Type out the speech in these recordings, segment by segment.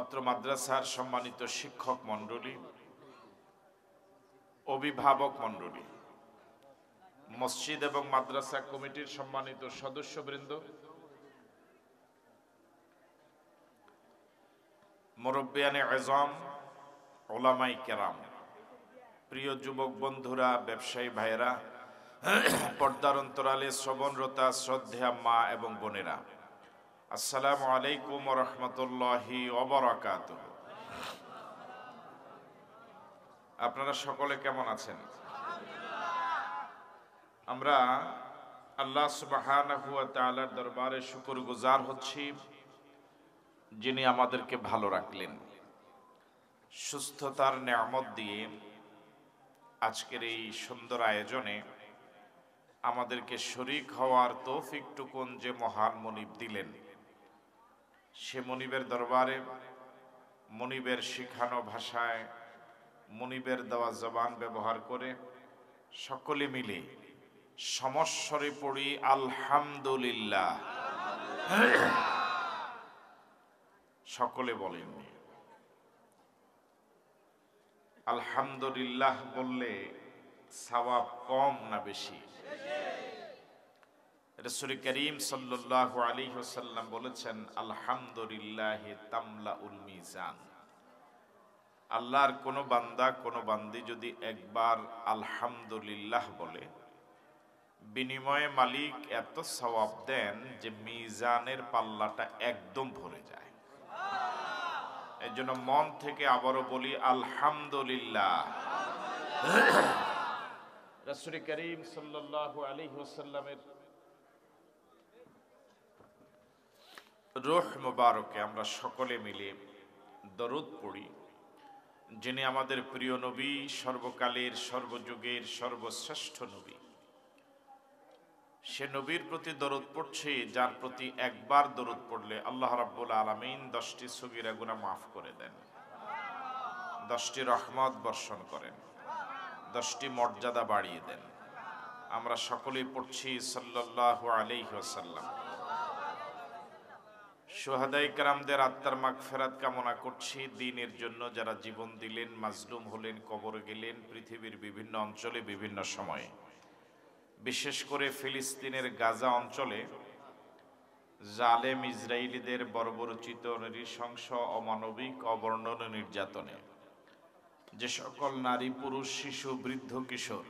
অত্র মাদ্রাসার সম্মানিত শিক্ষক মণ্ডলী, অভিভাবক মণ্ডলী, মসজিদ এবং মাদ্রাসা কমিটির সম্মানিত সদস্যবৃন্দ, মুরব্বিয়ানে আযম, উলামায়ে কেরাম, প্রিয় যুবক বন্ধুরা, ব্যবসায়ী ভাইয়েরা, পর্দার অন্তরালে শ্রবণরতা শ্রদ্ধেয়া মা এবং বোনেরা, আসসালামু আলাইকুম ওয়া রাহমাতুল্লাহি ওয়া বারাকাতুহু। আপনারা সকলে কেমন আছেন? আমরা আল্লাহ সুবহানাহু ওয়া তাআলার দরবারে শুকরগুজার হচ্ছি, যিনি আমাদেরকে ভালো রাখলেন, সুস্থতার নেয়ামত দিয়ে আজকের এই সুন্দর আয়োজনে আমাদেরকে শরীক হওয়ার তৌফিকটুকুন যে মহান মনিব দিলেন, সে মনিবের দরবারে মনিবের শিখানো ভাষায় মনিবের দেওয়া জবান ব্যবহার করে সকলে মিলে সমস্বরে পড়ি আলহামদুলিল্লাহ। সকলে বলেননি আলহামদুলিল্লাহ বললে সওয়াব কম না বেশি? রাসূল করিম সাল্লাল্লাহু আলাইহি ওয়াসাল্লাম বলেছেন, আলহামদুলিল্লাহি তামলাউল মিজান। আল্লাহর কোন বান্দা কোন বান্দি যদি একবার আলহামদুলিল্লাহ বলে, বিনিময়ে মালিক এত সওয়াব দেন যে মিজানের পাল্লাটা একদম ভরে যায়। এই জন্য মন থেকে আবারও বলি আলহামদুলিল্লাহ। রাসূল করিম সাল্লাল্লাহু আলাইহি ওয়াসাল্লামের রূহ মুবারকে আমরা সকলে মিলে দরুদ পড়ি, যিনি আমাদের প্রিয় নবী, সর্বকালের সর্বযুগের সর্বশ্রেষ্ঠ নবী। সে নবীর প্রতি দরুদ পড়ছে, যার প্রতি একবার দরুদ পড়লে আল্লাহ রাব্বুল আলামিন 10টি সগীরা গুনাহ মাফ করে দেন, 10টি রহমত বর্ষণ করেন, 10টি মর্যাদা বাড়িয়ে দেন। আমরা সকলেই পড়ছি সাল্লাল্লাহু আলাইহি ওয়াসাল্লাম। শুহাদায়ে কেরামদের আত্মার মাগফিরাত কামনা করছি, দ্বীনের জন্য যারা জীবন দিলেন, মাজলুম হলেন, কবরে গেলেন, পৃথিবীর বিভিন্ন অঞ্চলে বিভিন্ন সময়ে, বিশেষ করে ফিলিস্তিনের গাজা অঞ্চলে জালেম ইসরায়েলিদের বর্বরোচিত নৃশংস অমানবিক অবর্ণনীয় নির্যাতনে যে সকল নারী, পুরুষ, শিশু, বৃদ্ধ, কিশোর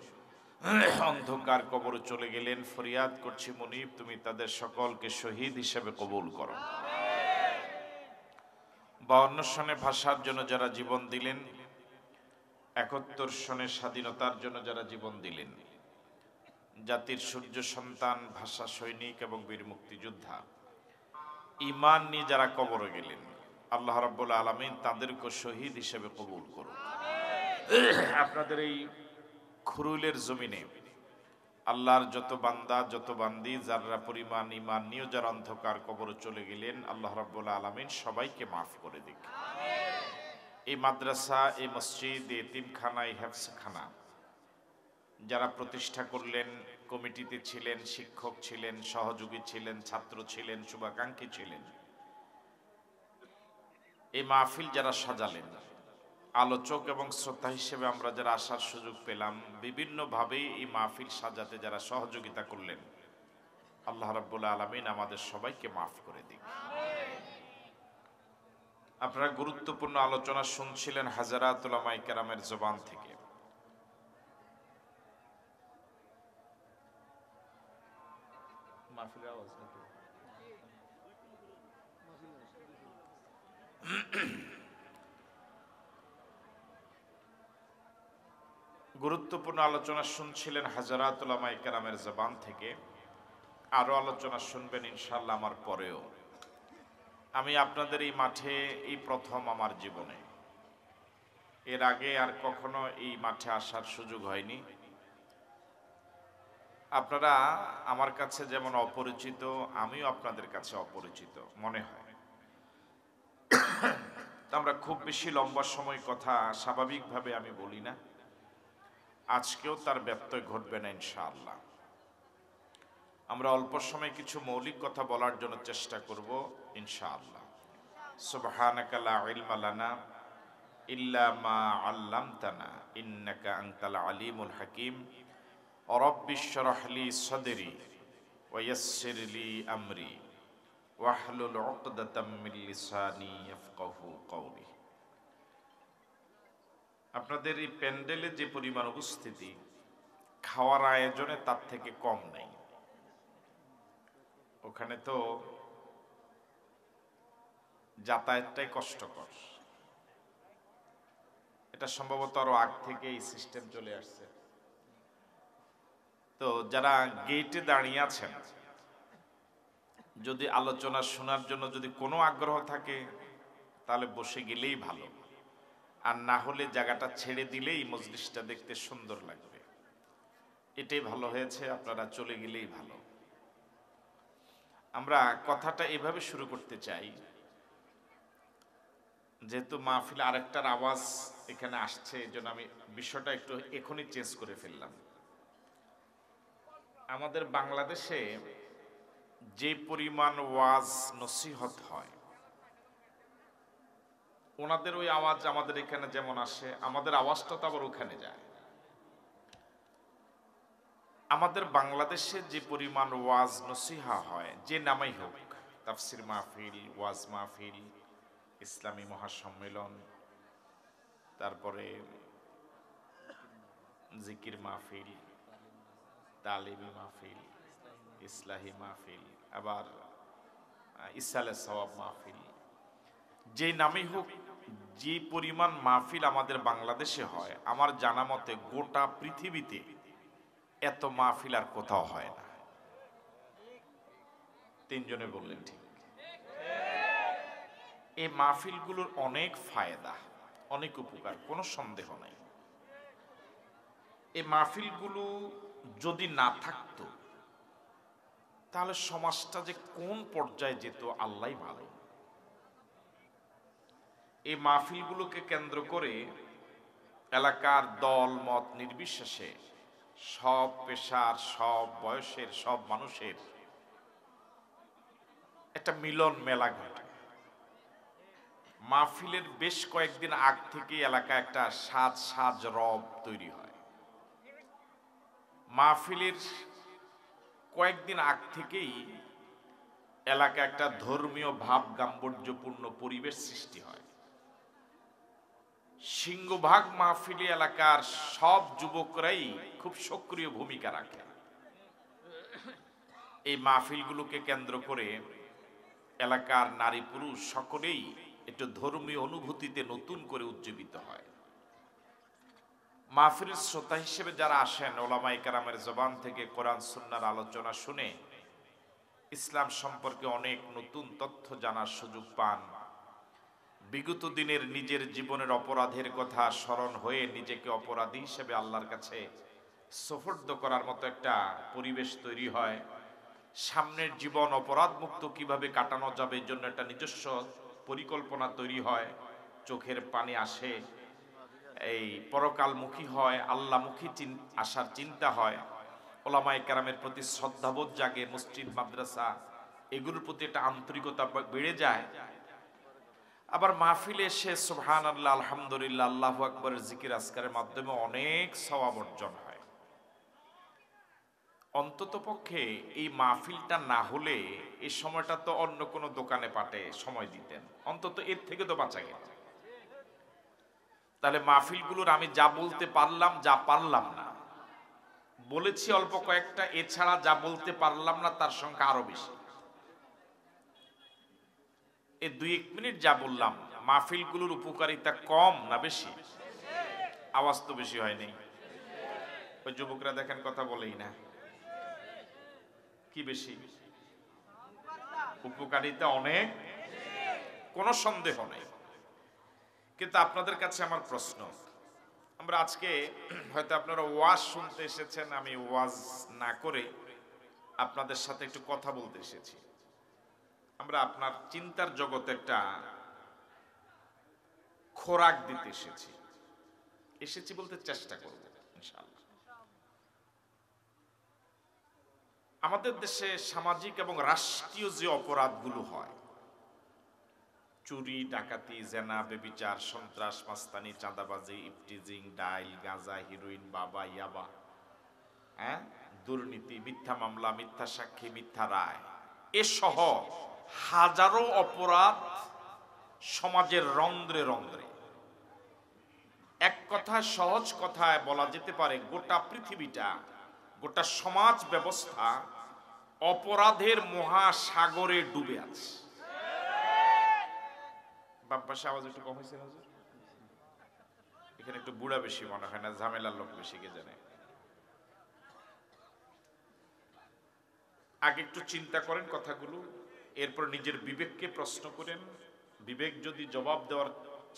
অন্ধকার কবরে চলে গেলেন, ফরিয়াদ করছি মুনিব, তুমি তাদের সকলকে শহীদ হিসেবে কবুল করো। 52 সনে ভাষার জন্য যারা জীবন দিলেন, 71 সনে স্বাধীনতার জন্য যারা জীবন দিলেন, জাতির সূর্য সন্তান, ভাষা সৈনিক এবং বীর মুক্তিযোদ্ধা, ঈমান নিয়ে যারা কবরে গেলেন, আল্লাহ রাব্বুল আলামিন তাদেরকে শহীদ হিসেবে কবুল করুন। আপনাদের এই খুরুলের জমিনে আল্লাহর যত বান্দা যত বান্দি যারা পরিমাণ ঈমান নিয়ে যারা অন্ধকার কবরে চলে গেলেন, আল্লাহ রাব্বুল আলামিন সবাইকে মাফ করে দিক। এই মাদ্রাসা, এই মসজিদ, এই এতিমখানা, এই হেফজখানা যারা প্রতিষ্ঠা করলেন, কমিটিতে ছিলেন, শিক্ষক ছিলেন, সহযোগী ছিলেন, ছাত্র ছিলেন, শুভাকাঙ্ক্ষী ছিলেন, এই মাহফিল যারা সাজালেন, আলোচক এবং শ্রোতা হিসেবে আমরা যারা আসার সুযোগ পেলাম, বিভিন্নভাবে এই মাহফিল সাজাতে যারা সহযোগিতা করলেন, আল্লাহ রাব্বুল আলামিন আমাদের সবাইকে মাফ করে দিন। আপনারা গুরুত্বপূর্ণ আলোচনা শুনছিলেন হাজারাত উলামায়ে কেরামের জবান থেকে। গুরুত্বপূর্ণ আলোচনা শুনছিলেন হাজারাত উলামায়ে কেরামের জবান থেকে। আরো আলোচনা শুনবেন ইনশাআল্লাহ আমার পরেও। আমি আপনাদের এই মাঠে এই প্রথম আমার জীবনে, এর আগে আর কখনো এই মাঠে আসার সুযোগ হয়নি। আপনারা আমার কাছে যেমন অপরিচিত, আমিও আপনাদের কাছে অপরিচিত মনে হয়। আমরা খুব বেশি লম্বা সময় কথা স্বাভাবিকভাবে আমি বলি না, আজকেও তার ব্যত্যয় ঘটবে না ইনশাআল্লাহ। আমরা অল্প সময় কিছু মৌলিক কথা বলার জন্য চেষ্টা করব ইনশাআল্লাহ। সুবহানাকা লা ইলমা লানা ইল্লা মা আল্লামতানা ইন্নাকা আনতাল আলিমুল হাকিম রাব্বিশ শরহ লি সাদরি ওয়া ইয়াসসির লি আমরি ওয়াহলুল উকদাতাম মিন লিসানি ইয়াফকাহু কওলি। আপনাদের এই প্যান্ডেলে যে পরিমাণ উপস্থিতি, খাওয়ার আয়োজনে তার থেকে কম নেই। ওখানে তো যাতায়াতটাই কষ্টকর। এটা সম্ভবত আরো আগ থেকে এই সিস্টেম চলে আসছে। তো যারা গেটে দাঁড়িয়ে আছেন, যদি আলোচনা শোনার জন্য যদি কোনো আগ্রহ থাকে তাহলে বসে গেলেই ভালো, আর না হলে জায়গাটা ছেড়ে দিলেই মজলিসটা দেখতে সুন্দর লাগবে। এটাই ভালো হয়েছে, আপনারা চলে গেলেই ভালো। আমরা কথাটা এভাবে শুরু করতে চাই, যেহেতু মাহফিল আরেকটার আওয়াজ এখানে আসছে, এই জন্য আমি বিষয়টা একটু এখনই চেঞ্জ করে ফেললাম। আমাদের বাংলাদেশে যে পরিমাণ ওয়াজ নসিহত হয়, ওনাদের ওই আওয়াজ আমাদের এখানে যেমন আসে, আমাদের আওয়াজটা তো আবার ওখানে যায়। আমাদের বাংলাদেশে যে পরিমাণ ওয়াজ নসিহা হয়, যে নামেই হোক, তাফসির মাহফিল, ওয়াজ মাহফিল, ইসলামী মহাসম্মেলন, তারপরে জিকির মাহফিল, তালিমি মাহফিল, ইসলাহি মাহফিল, আবার ইসালে সওয়াব মাহফিল, যে নামেই হোক, যে পরিমাণ মাহফিল আমাদের বাংলাদেশে হয়, আমার জানা মতে গোটা পৃথিবীতে এত মাহফিল আর কোথাও হয় না। তিনজনে বললেন ঠিক। এই মাহফিলগুলোর অনেক ফায়দা, অনেক উপকার, কোনো সন্দেহ নাই। এই মাহফিলগুলো যদি না থাকতো তাহলে সমাজটা যে কোন পর্যায়ে যেত আল্লাহই ভালো। এই মাহফিলগুলোকে কেন্দ্র করে এলাকার দল মত নির্বিশেষে সব পেশার, সব বয়সের, সব মানুষের একটা মিলন মেলা ঘটে। মাহফিলের বেশ কয়েকদিন আগ থেকে এলাকা একটা সাজ সাজ রব তৈরি হয়। মাহফিলের কয়েকদিন আগ থেকেই এলাকা একটা ধর্মীয় ভাব গাম্ভীর্যপূর্ণ পরিবেশ সৃষ্টি হয়। সিংহভাগ মাহফিলে এলাকার সব যুবকরাই খুব সক্রিয় ভূমিকা রাখে। এই মাহফিলগুলোকে কেন্দ্র করে এলাকার নারী পুরুষ সকলেই একটু ধর্মীয় অনুভূতিতে নতুন করে উজ্জীবিত হয়। মাহফিলের শ্রোতা হিসেবে যারা আসেন, ওলামায়ে কেরামের জবান থেকে কোরআন সুন্নাহর আলোচনা শুনে ইসলাম সম্পর্কে অনেক নতুন তথ্য জানার সুযোগ পান। বিগত দিনের নিজের জীবনের অপরাধের কথা স্মরণ হয়ে নিজেকে অপরাধী হিসেবে আল্লাহর কাছে সুপর্দ করার মতো একটা পরিবেশ তৈরি হয়। সামনের জীবন অপরাধ মুক্ত কিভাবে কাটানো যাবে, এর জন্য একটা নিজস্ব পরিকল্পনা তৈরি হয়। চোখের পানি আসে, এই পরকালমুখী হয়, আল্লাহমুখী আসার চিন্তা হয়। ওলামায়ে কেরামের প্রতি শ্রদ্ধাবোধ জাগে, মসজিদ মাদ্রাসা এগুলোর প্রতি একটা আন্তরিকতা বেড়ে যায়। আবার মাহফিলে এসে সুবহানাল্লাহ, আলহামদুলিল্লাহ, আল্লাহু আকবারের জিকির আজকারের মাধ্যমে অনেক সওয়াব অর্জন হয়। অন্তত পক্ষে এই মাহফিলটা না হলে এই সময়টা তো অন্য কোনো দোকানে পাটে সময় দিতেন, অন্তত এর থেকে তো বাঁচা গেল। তাহলে মাহফিলগুলোর আমি যা বলতে পারলাম, যা পারলাম না বলেছি অল্প কয়েকটা, এছাড়া যা বলতে পারলাম না তার সংখ্যা আরো বেশি। এই 2-1 মিনিট যা বললাম, মাহফিলগুলোর উপকারিতা কম না বেশি? আওয়াজ তো বেশি হয়নি। ওই যুবকরা দেখেন কথা বলেই না, কি বেশি? উপকারিতা অনেক, কোনো সন্দেহ নেই। কিন্তু আপনাদের কাছে আমার প্রশ্ন, আমরা আজকে হয়তো আপনারা ওয়াজ শুনতে এসেছেন, আমি ওয়াজ না করে আপনাদের সাথে একটু কথা বলতে এসেছি। আমরা আপনার চিন্তার জগতে একটা খোরাক দিতে এসেছি বলতে চেষ্টা করব ইনশাআল্লাহ। আমাদের দেশে সামাজিক এবং রাষ্ট্রীয় যে অপরাধগুলো হয়, চুরি, ডাকাতি, জেনা, বেবিচার, সন্ত্রাস, মাস্তানি, চাঁদাবাজি, ইফটিজিং, ডাইল, গাঁজা, হিরোইন, বাবা, ইয়াবা, হ্যাঁ, দুর্নীতি, মিথ্যা মামলা, মিথ্যা সাক্ষী, মিথ্যা রায়, এসহ হাজারো অপরাধ সমাজের রন্ধ্রে রন্ধ্রে। এক কথায়, সহজ কথায় বলা যেতে পারে গোটা পৃথিবীটা, গোটা সমাজ ব্যবস্থা অপরাধের মহাসাগরে ডুবে আছে। বাম পাশে আওয়াজ একটু কম হয়েছে, এখানে একটু বুড়া বেশি মনে হয় না, ঝামেলার লোক বেশি, কে জানে। আগে একটু চিন্তা করেন কথাগুলো, এরপর নিজের বিবেককে প্রশ্ন করেন। বিবেক যদি জবাব দেওয়ার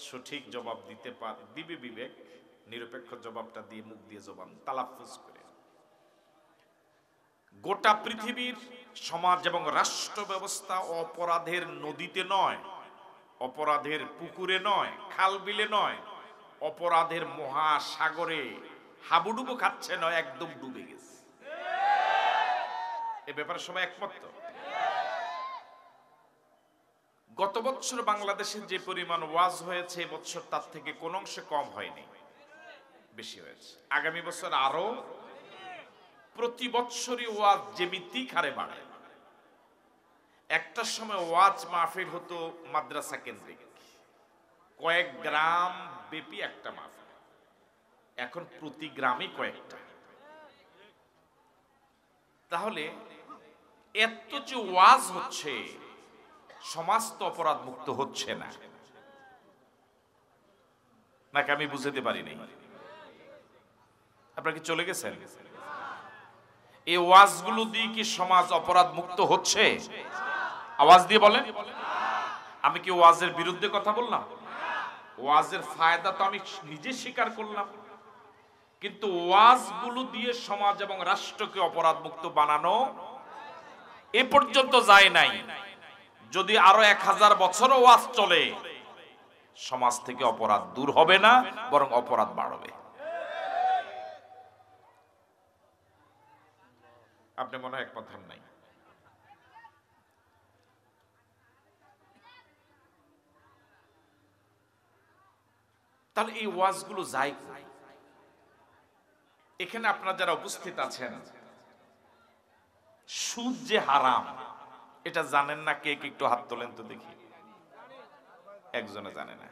সঠিক জবাব দিবে বিবেক, নিরপেক্ষ জবাবটা দিয়ে মুখ দিয়ে জবান তালাফুজ করে। গোটা পৃথিবীর সমাজ এবং রাষ্ট্র ব্যবস্থা অপরাধের নদীতে নয়, অপরাধের পুকুরে নয়, খাল বিলে নয়, অপরাধের মহাসাগরে হাবুডুবু খাচ্ছে নয়, একদম ডুবে গেছে। এ ব্যাপারে সবাই একমত তো? গত বছর বাংলাদেশে যে পরিমাণ ওয়াজ হয়েছে, এবছর তার থেকে কোন অংশে কম হয়নি, বেশি হয়েছে। আগামী বছর আরো প্রতি বছরই ওয়াজ যেমিতিক হারে বাড়ে। একটা সময় ওয়াজ মাহফিল হতো মাদ্রাসা কেন্দ্রিক, কয়েক গ্রাম ব্যাপী একটা মাহফিল, এখন প্রতি গ্রামে কয়েকটা। তাহলে এত যে ওয়াজ হচ্ছে, সমাজ তো অপরাধ মুক্ত হচ্ছে না, নাকি আমি বুঝতে পারিনি? আপনারা কি চলে গেছেন? এই ওয়াজগুলো দিয়ে কি সমাজ অপরাধ মুক্ত হচ্ছে? আওয়াজ দিয়ে বলেন। আমি কি ওয়াজের বিরুদ্ধে কথা বললাম? ওয়াজের ফায়দা তো আমি নিজে স্বীকার করলাম, কিন্তু ওয়াজগুলো দিয়ে সমাজ এবং রাষ্ট্রকে অপরাধ মুক্ত বানানো এ পর্যন্ত যায় নাই। যদি আরো 1000 বছরও ওয়াজ চলে, সমাজ থেকে অপরাধ দূর হবে না, বরং অপরাধ বাড়বে। আপনি মনে হয় একমত হন নাই। তাহলে এই ওয়াজগুলো যায় কোথায়? এখানে আপনারা যারা উপস্থিত আছেন, সুদ যে হারাম এটা জানেন না? কে কে একটু হাত তোলেন তো দেখি। একজনে জানে না।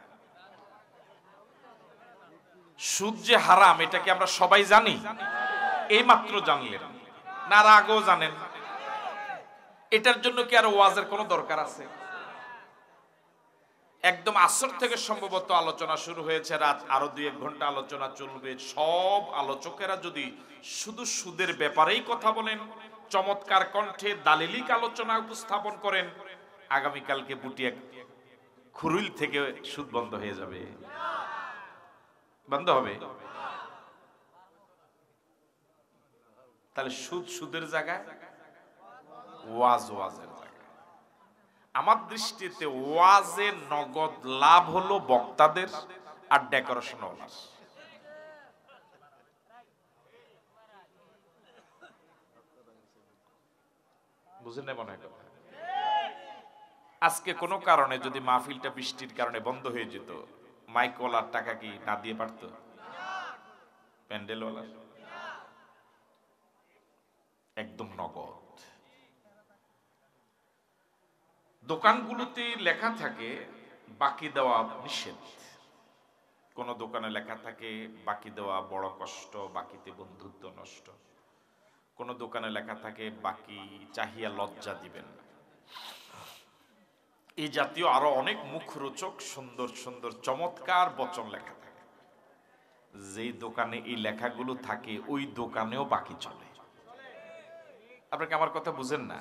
সুদ যে হারাম এটা কি আমরা সবাই জানি? এই মাত্র জানলেন না? আর আগেও জানেন? এটার জন্য কি আর ওয়াজের কোনো দরকার আছে? একদম আসর থেকে সম্ভবত আলোচনা শুরু হয়েছে, রাত আরো 2-1 ঘন্টা আলোচনা চলবে। সব আলোচকেরা যদি শুধু সুদের ব্যাপারেই কথা বলেন, চমৎকার কণ্ঠে দালিলিক আলোচনা উপস্থাপন করেন, আগামীকালকে বুটিয়া খুরুল থেকে সুদ বন্ধ হয়ে যাবে। বন্ধ হবে? তাহলে সুদ সুদের জায়গায়, ওয়াজ ওয়াজের জায়গায়। আমার দৃষ্টিতে ওয়াজের নগদ লাভ হলো বক্তাদের আর ডেকোরেশন ওয়ালার। বুঝেন না মনে হয়? আজকে কোনো কারণে যদি মাহফিলটা বৃষ্টির কারণে বন্ধ হয়ে যেত, মাইকওয়ালার টাকা কি না দিয়ে পারত? প্যান্ডেলওয়ালার একদম নগদ। দোকানগুলোতে লেখা থাকে বাকি দেওয়া নিষেধ। কোন দোকানে লেখা থাকে বাকি দেওয়া বড় কষ্ট, বাকিতে বন্ধুত্ব নষ্ট। কোন দোকানে লেখা থাকে বাকি চাহিয়া লজ্জা দিবেন না। এই জাতীয় আরো অনেক মুখরোচক সুন্দর সুন্দর চমৎকার বচন লেখা থাকে। যেই দোকানে এই লেখাগুলো থাকে ওই দোকানেও বাকি চলে। আপনি কি আমার কথা বুঝেন না?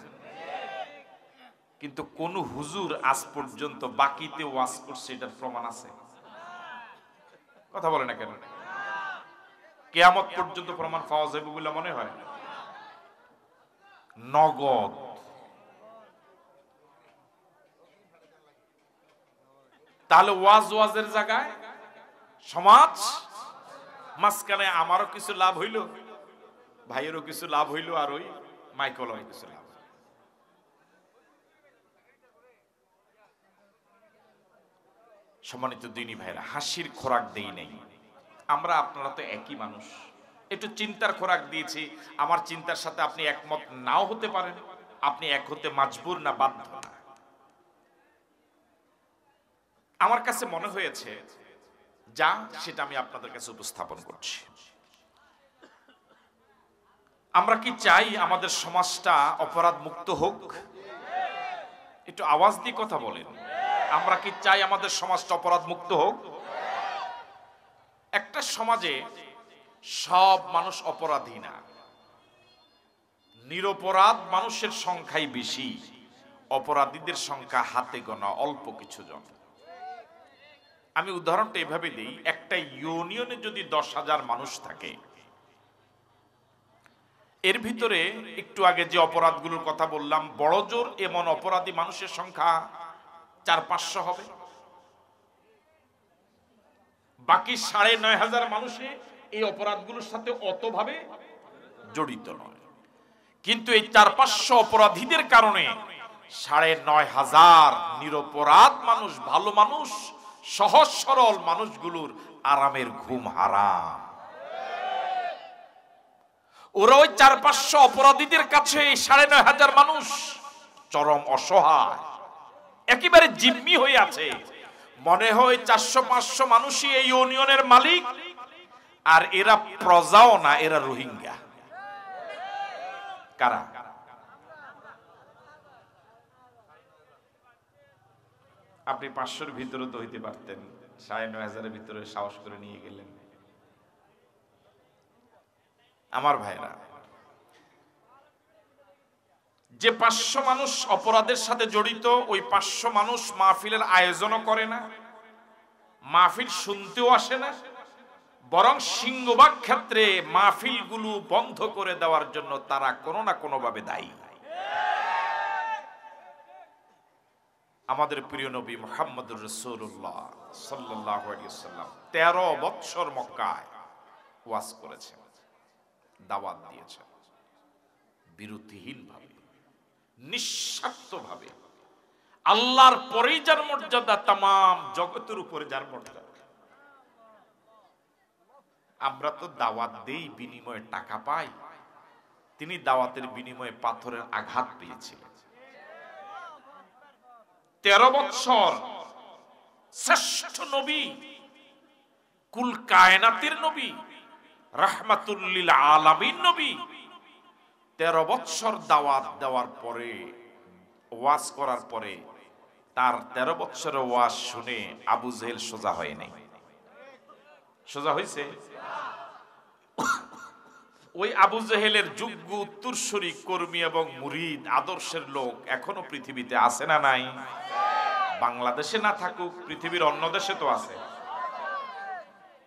কিন্তু কোন হুজুর আজ পর্যন্ত বাকিতে ওয়াজ করছে এটার প্রমাণ আছে? কথা বলে না কেন? কিয়ামত পর্যন্ত প্রমাণ পাওয়া যাবে বলে মনে হয়? নগদ। তাহলে ওয়াজের জায়গায় সমাজ, মাঝখানে আমারও কিছু লাভ হইল, ভাইয়েরও কিছু লাভ হইল, আর ওই মাইকওয়ালারও কিছু লাভ। সম্মানিত দিনী ভাইরা, হাসির খোরাক দেই নাই আমরা, আপনারা তো একই মানুষ, একটু চিন্তার খোরাক দিয়েছি। আমার চিন্তার সাথে আপনি একমত নাও হতে পারেন, আপনি এক হতে মাজবুর না, বাধ্য না। আমার কাছে মনে হয়েছে যা, সেটা আমি আপনাদের কাছে উপস্থাপন করছি। আমরা কি চাই আমাদের সমাজটা অপরাধ মুক্ত হোক? একটু আওয়াজ দিয়ে কথা বলেন। আমরা কি চাই আমাদের সমাজটা অপরাধ মুক্ত হোক? একটা সমাজে সব মানুষ অপরাধী না, নিরপরাধ মানুষের সংখ্যাই বেশি, অপরাধীদের সংখ্যা হাতে গোনা অল্প কিছু জন। আমি উদাহরণটা এভাবে দিই, একটা ইউনিয়নে যদি 10,000 মানুষ থাকে, এর ভিতরে একটু আগে যে অপরাধগুলোর কথা বললাম, বড় জোর এমন অপরাধী মানুষের সংখ্যা 400-500 হবে। বাকি 9,500 মানুষে এই অপরাধগুলোর সাথে অতভাবে জড়িত নয়, কিন্তু এই 400-500 অপরাধীদের কারণে 9,500 নিরপরাধ মানুষ, ভালো মানুষ, সহজ সরল মানুষগুলোর আরামের ঘুম হারাম। ওরা ওই 400-500 অপরাধীদের কাছে 9,500 মানুষ চরম অসহায়, একেবারে জিম্মি হয়ে আছে। মনে হয় 400-500 মানুষই এই ইউনিয়নের মালিক, আর এরা প্রজাও না, এরা রোহিঙ্গা। কারা? আপনি 500-র ভিতরে তো হইতে পারতেন, 9,500-এর ভিতরে সাহস করে নিয়ে গেলেন। আমার ভাইরা, যে 500 মানুষ অপরাধের সাথে জড়িত, ওই 500 মানুষ মাহফিলের আয়োজনও করে না, মাহফিল শুনতেও আসে না, বরং সিংহভাগ ক্ষেত্রে মাহফিলগুলো বন্ধ করে দেওয়ার জন্য তারা কোনো না কোনো ভাবে দায়ী। আমাদের প্রিয় নবী মুহাম্মদুর রাসূলুল্লাহ সাল্লাল্লাহু আলাইহি ওয়াসাল্লাম 13 বছর মক্কায় ওয়াজ করেছেন, দাওয়াত দিয়েছেন, বিরতিহীনভাবে, নিঃস্বার্থভাবে। আল্লাহর পরেই যার মর্যাদা, তামাম জগতের উপরে যার মর্যাদা। আমরা তো দাওয়াত দেই, বিনিময়ে টাকা পাই, তিনি দাওয়াতের বিনিময়ে পাথরের আঘাত পেয়েছিলেন। 13 বছর শ্রেষ্ঠ নবী, কুল কায়নাতের নবী, রাহমাতুল লিল আলামিন নবী, 13 বছর দাওয়াত দেওয়ার পরে, ওয়াজ করার পরে, তার 13 বছরের ওয়াজ শুনে আবু জেহেল সোজা হয় নাই। সোজা হয়েছে? ওই আবু জেহেলের যোগ্য উত্তরসূরি, কর্মী এবং মুরিদ, আদর্শের লোক এখনো পৃথিবীতে আছে না নাই? বাংলাদেশে না থাকুক, পৃথিবীর অন্য দেশে তো আছে,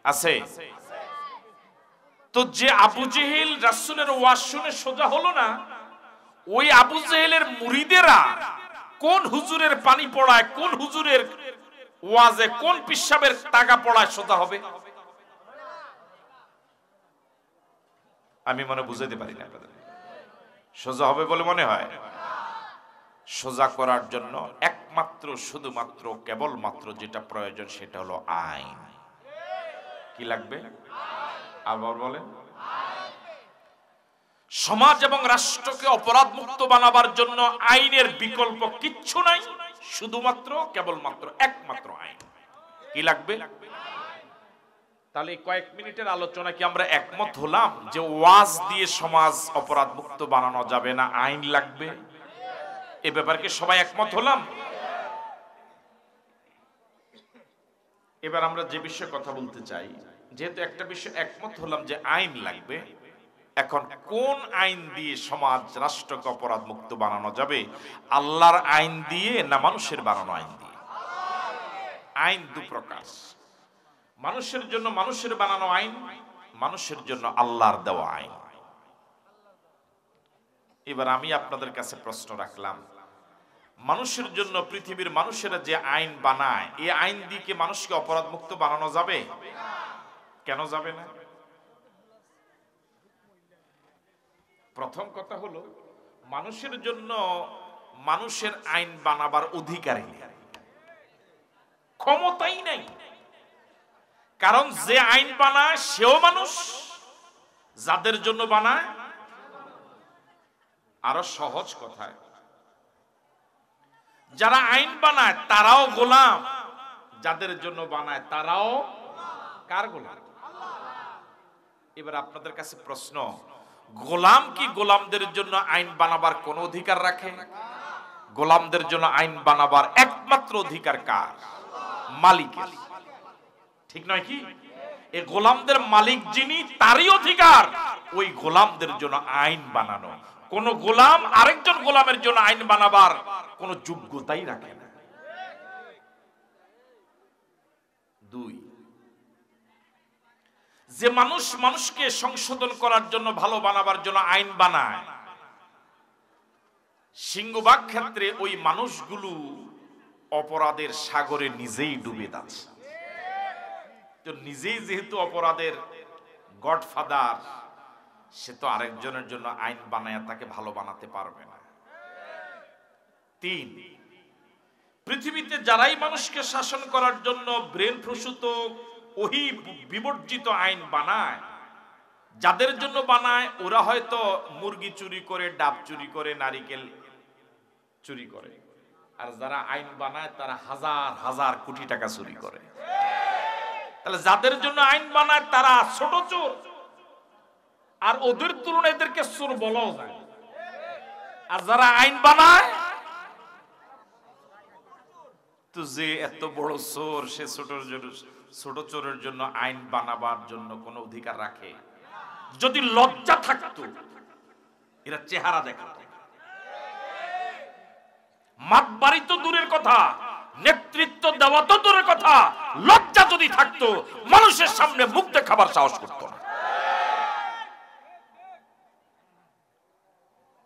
আছে। তো যে আবু জেহেল রাসূলের ওয়াজ শুনে সোজা হলো না, ওই আবু জেহেলের মুরিদেরা কোন হুজুরের পানি পড়ায়, কোন হুজুরের ওয়াজে, কোন পিশাবের টাকা পড়ায় সোজা হবে? আমি মনে বুঝাইতে পারি না আপনাদের। সোজা হবে বলে মনে হয়? সোজা করার জন্য একমাত্র, শুধুমাত্র, কেবলমাত্র যেটা প্রয়োজন সেটা হলো আইন। কি লাগবে? আবার বলেন। সমাজ এবং রাষ্ট্রকে অপরাধ মুক্ত বানাবার জন্য আইনের বিকল্প কিচ্ছু নাই, শুধুমাত্র, কেবলমাত্র, একমাত্র আইন। কি লাগবে? তাহলে কয়েক মিনিটের আলোচনা কি আমরা একমত হলাম যে ওয়াজ দিয়ে সমাজ অপরাধ মুক্ত বানানো যাবে না, আইন লাগবে? এ ব্যাপারে কি সবাই একমত হলাম? এবার আমরা যে বিষয়ে কথা বলতে চাই, যেহেতু একটা বিষয় একমত হলাম যে আইন লাগবে, এখন কোন আইন দিয়ে সমাজ রাষ্ট্রকে অপরাধ মুক্ত বানানো যাবে? আল্লাহর আইন দিয়ে না মানুষের বানানো আইন দিয়ে? আইন দু প্রকার, মানুষের জন্য মানুষের বানানো আইন, মানুষের জন্য আল্লাহর দেওয়া আইন। এবার আমি আপনাদের কাছে প্রশ্ন রাখলাম, মানুষের জন্য পৃথিবীর মানুষেরা যে আইন বানায়, এই আইন দিয়ে কি মানুষকে অপরাধ মুক্ত বানানো যাবে? কেন যাবে না? প্রথম কথা হলো, মানুষের জন্য মানুষের আইন বানাবার অধিকার নেই। ক্ষমতাই নাই। কারণ যে আইন বানায় সেও মানুষ, যাদের জন্য বানায় আরো সহজ কথায়, যারা আইন বানায় তারাও গোলাম, যাদের জন্য বানায় তারাও কার গোলাম? এবার আপনাদের কাছে প্রশ্ন, গোলাম কি গোলামদের জন্য আইন বানাবার কোন অধিকার রাখে? গোলামদের জন্য আইন বানাবার একমাত্র অধিকার কার? মালিকের। ঠিক নয় কি? এই গোলামদের মালিক যিনি, তারই অধিকার ওই গোলামদের জন্য আইন বানানো। কোন গোলাম আরেকজন গোলামের জন্য আইন বানাবার কোন যোগ্যতাই রাখে না। দুই, যে মানুষ মানুষকে সংশোধন করার জন্য, ভালো বানাবার জন্য আইন বানায়, সিংহভাগ ক্ষেত্রে ওই মানুষগুলো অপরাধের সাগরে নিজেই ডুবে যাচ্ছে। তো নিজেই যেহেতু অপরাধের গডফাদার, সে তো আরেকজনের জন্য আইন বানায় তাকে ভালো বানাতে পারবে না। তিন, পৃথিবীতে যারাই মানুষকে শাসন করার জন্য ব্রেন প্রসূত ওহি বিবর্জিত আইন বানায়, যাদের জন্য বানায় ওরা হয়তো মুরগি চুরি করে, ডাব চুরি করে, নারিকেল চুরি করে, আর যারা আইন বানায় তারা হাজার হাজার কোটি টাকা চুরি করে। তাহলে যাদের জন্য আইন বানায় তারা ছোট চোর, আর ওদের তুলনায় এদেরকে চোর বলাও যায়। আর যারা আইন বানায়, তো যে এত বড় চোর, সে ছোট চোরের জন্য আইন বানাবার জন্য কোনো অধিকার রাখে? যদি লজ্জা থাকতো এরা চেহারা দেখাতো। মাতবাড়ি তো দূরের কথা, নেতৃত্ব দেওয়া তো দূরের কথা, লজ্জা যদি থাকতো মানুষের সামনে মুখ দেখাবার সাহস করত না।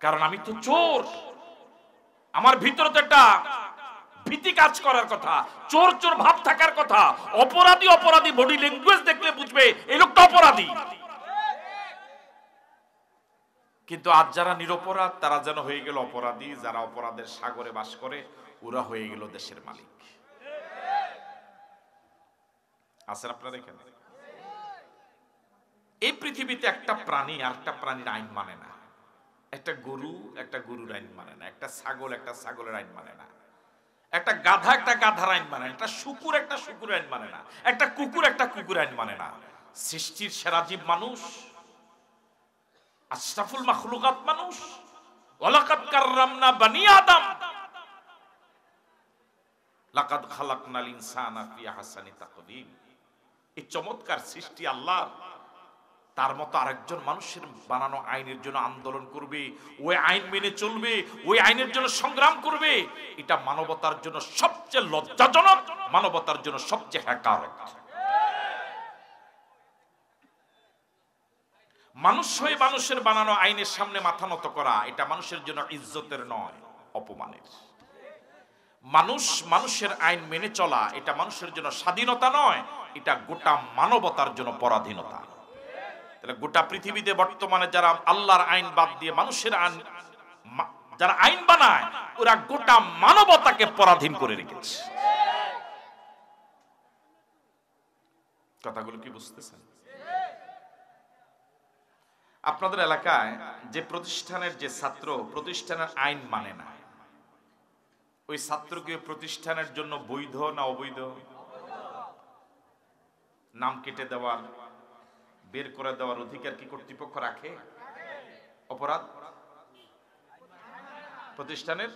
কারণ আমি তো চোর, আমার ভিতরে তো একটা ভীতি কাজ করার কথা, চোর চোর ভাব থাকার কথা। অপরাধী অপরাধী বডি ল্যাঙ্গুয়েজ দেখলে বুঝবে এই লোকটা অপরাধী। কিন্তু আজ যারা নিরপরাধ তারা যেন হয়ে গেল অপরাধী, যারা অপরাধের সাগরে বাস করে ওরা হয়ে গেল দেশের মালিক। আছেন আপনারা এখানে? এই পৃথিবীতে একটা প্রাণী আর একটা প্রাণীর আইন মানে না। একটা গরু একটা গরুর আইন মানে না, একটা ছাগল একটা ছাগলের আইন মানে না, একটা গাধা একটা গাধার আইন মানে না, একটা শুকুর একটা শুকুরের আইন মানে না, একটা কুকুর একটা কুকুরের আইন মানে না। সৃষ্টির সেরা জীব মানুষ, আশরাফুল মাখলুকাত মানুষ। ওয়ালাকাদ কাররামনা বানি আদম, লাকাদ খালাকনাল ইনসানা ফি আহসানি তাকওয়িম। এই চমৎকার সৃষ্টি আল্লাহ, তার মতো আরেকজন মানুষের বানানো আইনের জন্য আন্দোলন করবে, ওই আইন মেনে চলবে, ওই আইনের জন্য সংগ্রাম করবে। এটা মানবতার জন্য সবচেয়ে লজ্জাজনক, মানবতার জন্য সবচেয়ে হ্যাকারক। মানুষ হয়ে মানুষের বানানো আইনের সামনে মাথা নত করা, এটা মানুষের জন্য ইজ্জতের নয়, অপমানের। মানুষ মানুষের আইন মেনে চলা, এটা মানুষের জন্য স্বাধীনতা নয়, এটা গোটা মানবতার জন্য পরাধীনতা। তাহলে গোটা পৃথিবীতে বর্তমানে যারা আল্লাহর আইন বাদ দিয়ে মানুষের আইন, যারা আইন বানায়, ওরা গোটা মানবতাকে পরাধীন করে রেখেছে। কথাগুলো কি বুঝতেছেন? আপনাদের এলাকায় যে প্রতিষ্ঠানের যে ছাত্র প্রতিষ্ঠানের আইন মানে না, ওই ছাত্রকে প্রতিষ্ঠানের জন্য বৈধ না অবৈধ? নাম কেটে দেওয়ার, বের করে দেওয়ার অধিকার কি কর্তৃপক্ষ রাখে? অপরাধ প্রতিষ্ঠানের।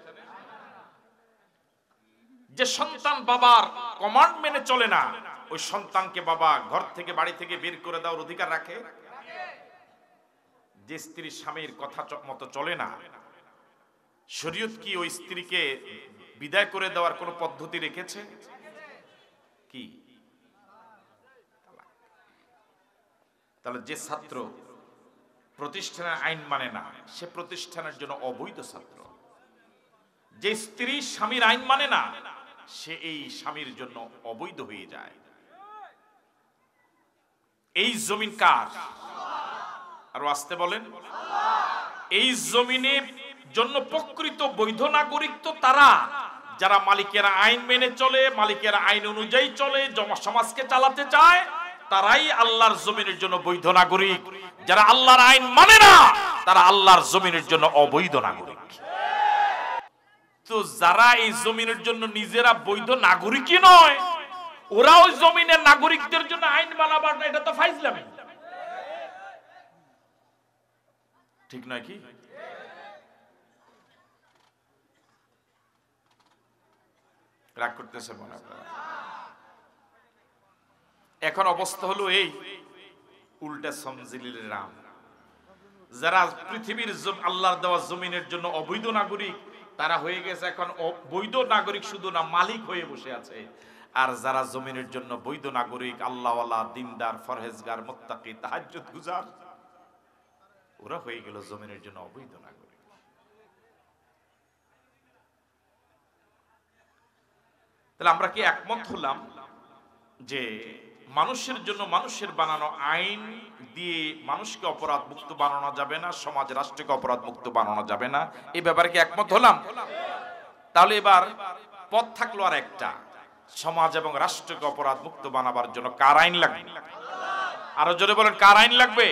যে সন্তান বাবার কমান্ড মেনে চলে না, ওই সন্তানকে বাবা ঘর থেকে, বাড়ি থেকে বের করে দেওয়ার অধিকার রাখে? যে স্ত্রী স্বামীর কথা মতো চলে না, শরীয়ত কি ওই স্ত্রীকে বিদায় করে দেওয়ার কোন পদ্ধতি রেখেছে? কি? তাহলে যে ছাত্র প্রতিষ্ঠানের আইন মানে না, সে প্রতিষ্ঠানের জন্য অবৈধ ছাত্র। যে স্ত্রী স্বামীর আইন মানে না, সে এই স্বামীর জন্য অবৈধ হয়ে যায়। এই জমিন কার? আরো আসতে বলেন। এই জমিনের জন্য প্রকৃত বৈধ নাগরিক তো তারা যারা মালিকের আইন মেনে চলে, মালিকের আইন অনুযায়ী চলে, সমাজকে চালাতে চায়, তারাই আল্লাহর জমিনের জন্য বৈধ নাগরিক। যারা আল্লাহর আইন মানে না, তারা আল্লাহর জমিনের জন্য অবৈধ নাগরিক। তো যারা এই জমিনের জন্য নিজেরা বৈধ নাগরিকই নয়, ওরা ওই জমিনের নাগরিকদের জন্য আইন বানাবার না, এটা তো ফাইজলামি, ঠিক নয় কি? রাগ করতেছে মনে আপনারা? এখন অবস্থা হলো এই, উল্টা সমজিলের রাম। যারা পৃথিবীর আল্লাহর দেওয়া জমিনের জন্য অবৈধ নাগরিক, তারা হয়ে গেছে এখন বৈধ নাগরিক, শুধু না মালিক হয়ে বসে আছে। আর যারা জমিনের জন্য বৈধ নাগরিক, আল্লাহওয়ালা, দিনদার, ফরহেজগার, মুত্তাকি, তাহাজ্জুদ গুজার, ওরা হয়ে গেল জমিনের জন্য অবৈধ নাগরিক। তাহলে আমরা কি একমত হলাম যে মানুষের জন্য মানুষের বানানো আইন দিয়ে মানুষকে অপরাধ মুক্ত বানানো যাবে না, সমাজ রাষ্ট্রকে অপরাধ মুক্ত বানানো যাবে না? এই ব্যাপারে কি একমত হলাম? তাহলে এবার পথ থাকলো আর একটা, সমাজ এবং রাষ্ট্রকে অপরাধ মুক্ত বানাবার জন্য কার আইন লাগবে? আরো জোরে বলেন, কার আইন লাগবে?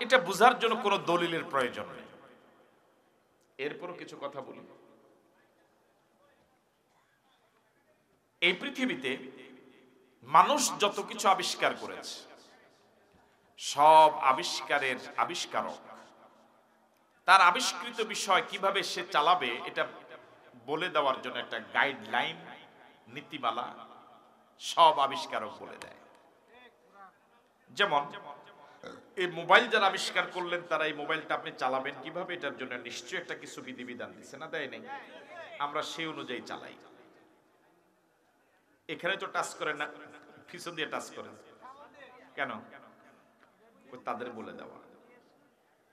এটা বুঝার জন্য কোনো দলিলের প্রয়োজন নেই। এরপরও কিছু কথা বলি। এই পৃথিবীতে মানুষ যত কিছু আবিষ্কার করেছে, সব আবিষ্কারের আবিষ্কারক তার আবিষ্কৃত বিষয় কিভাবে সে চালাবে এটা বলে দেওয়ার জন্য একটা গাইডলাইন, নীতিমালা সব আবিষ্কারক বলে দেয়। যেমন এই মোবাইল যারা আবিষ্কার করলেন, তারা এই মোবাইলটা আপনি চালাবেন কিভাবে, এটার জন্য নিশ্চয়ই একটা কিছু বিধিবিধান দিচ্ছে না, দেয় নাই? আমরা সেই অনুযায়ী চালাই। এখানে তো টাচ করেন না, পিছন দিয়ে টাচ করেন কেন? তাদের বলে দেওয়া,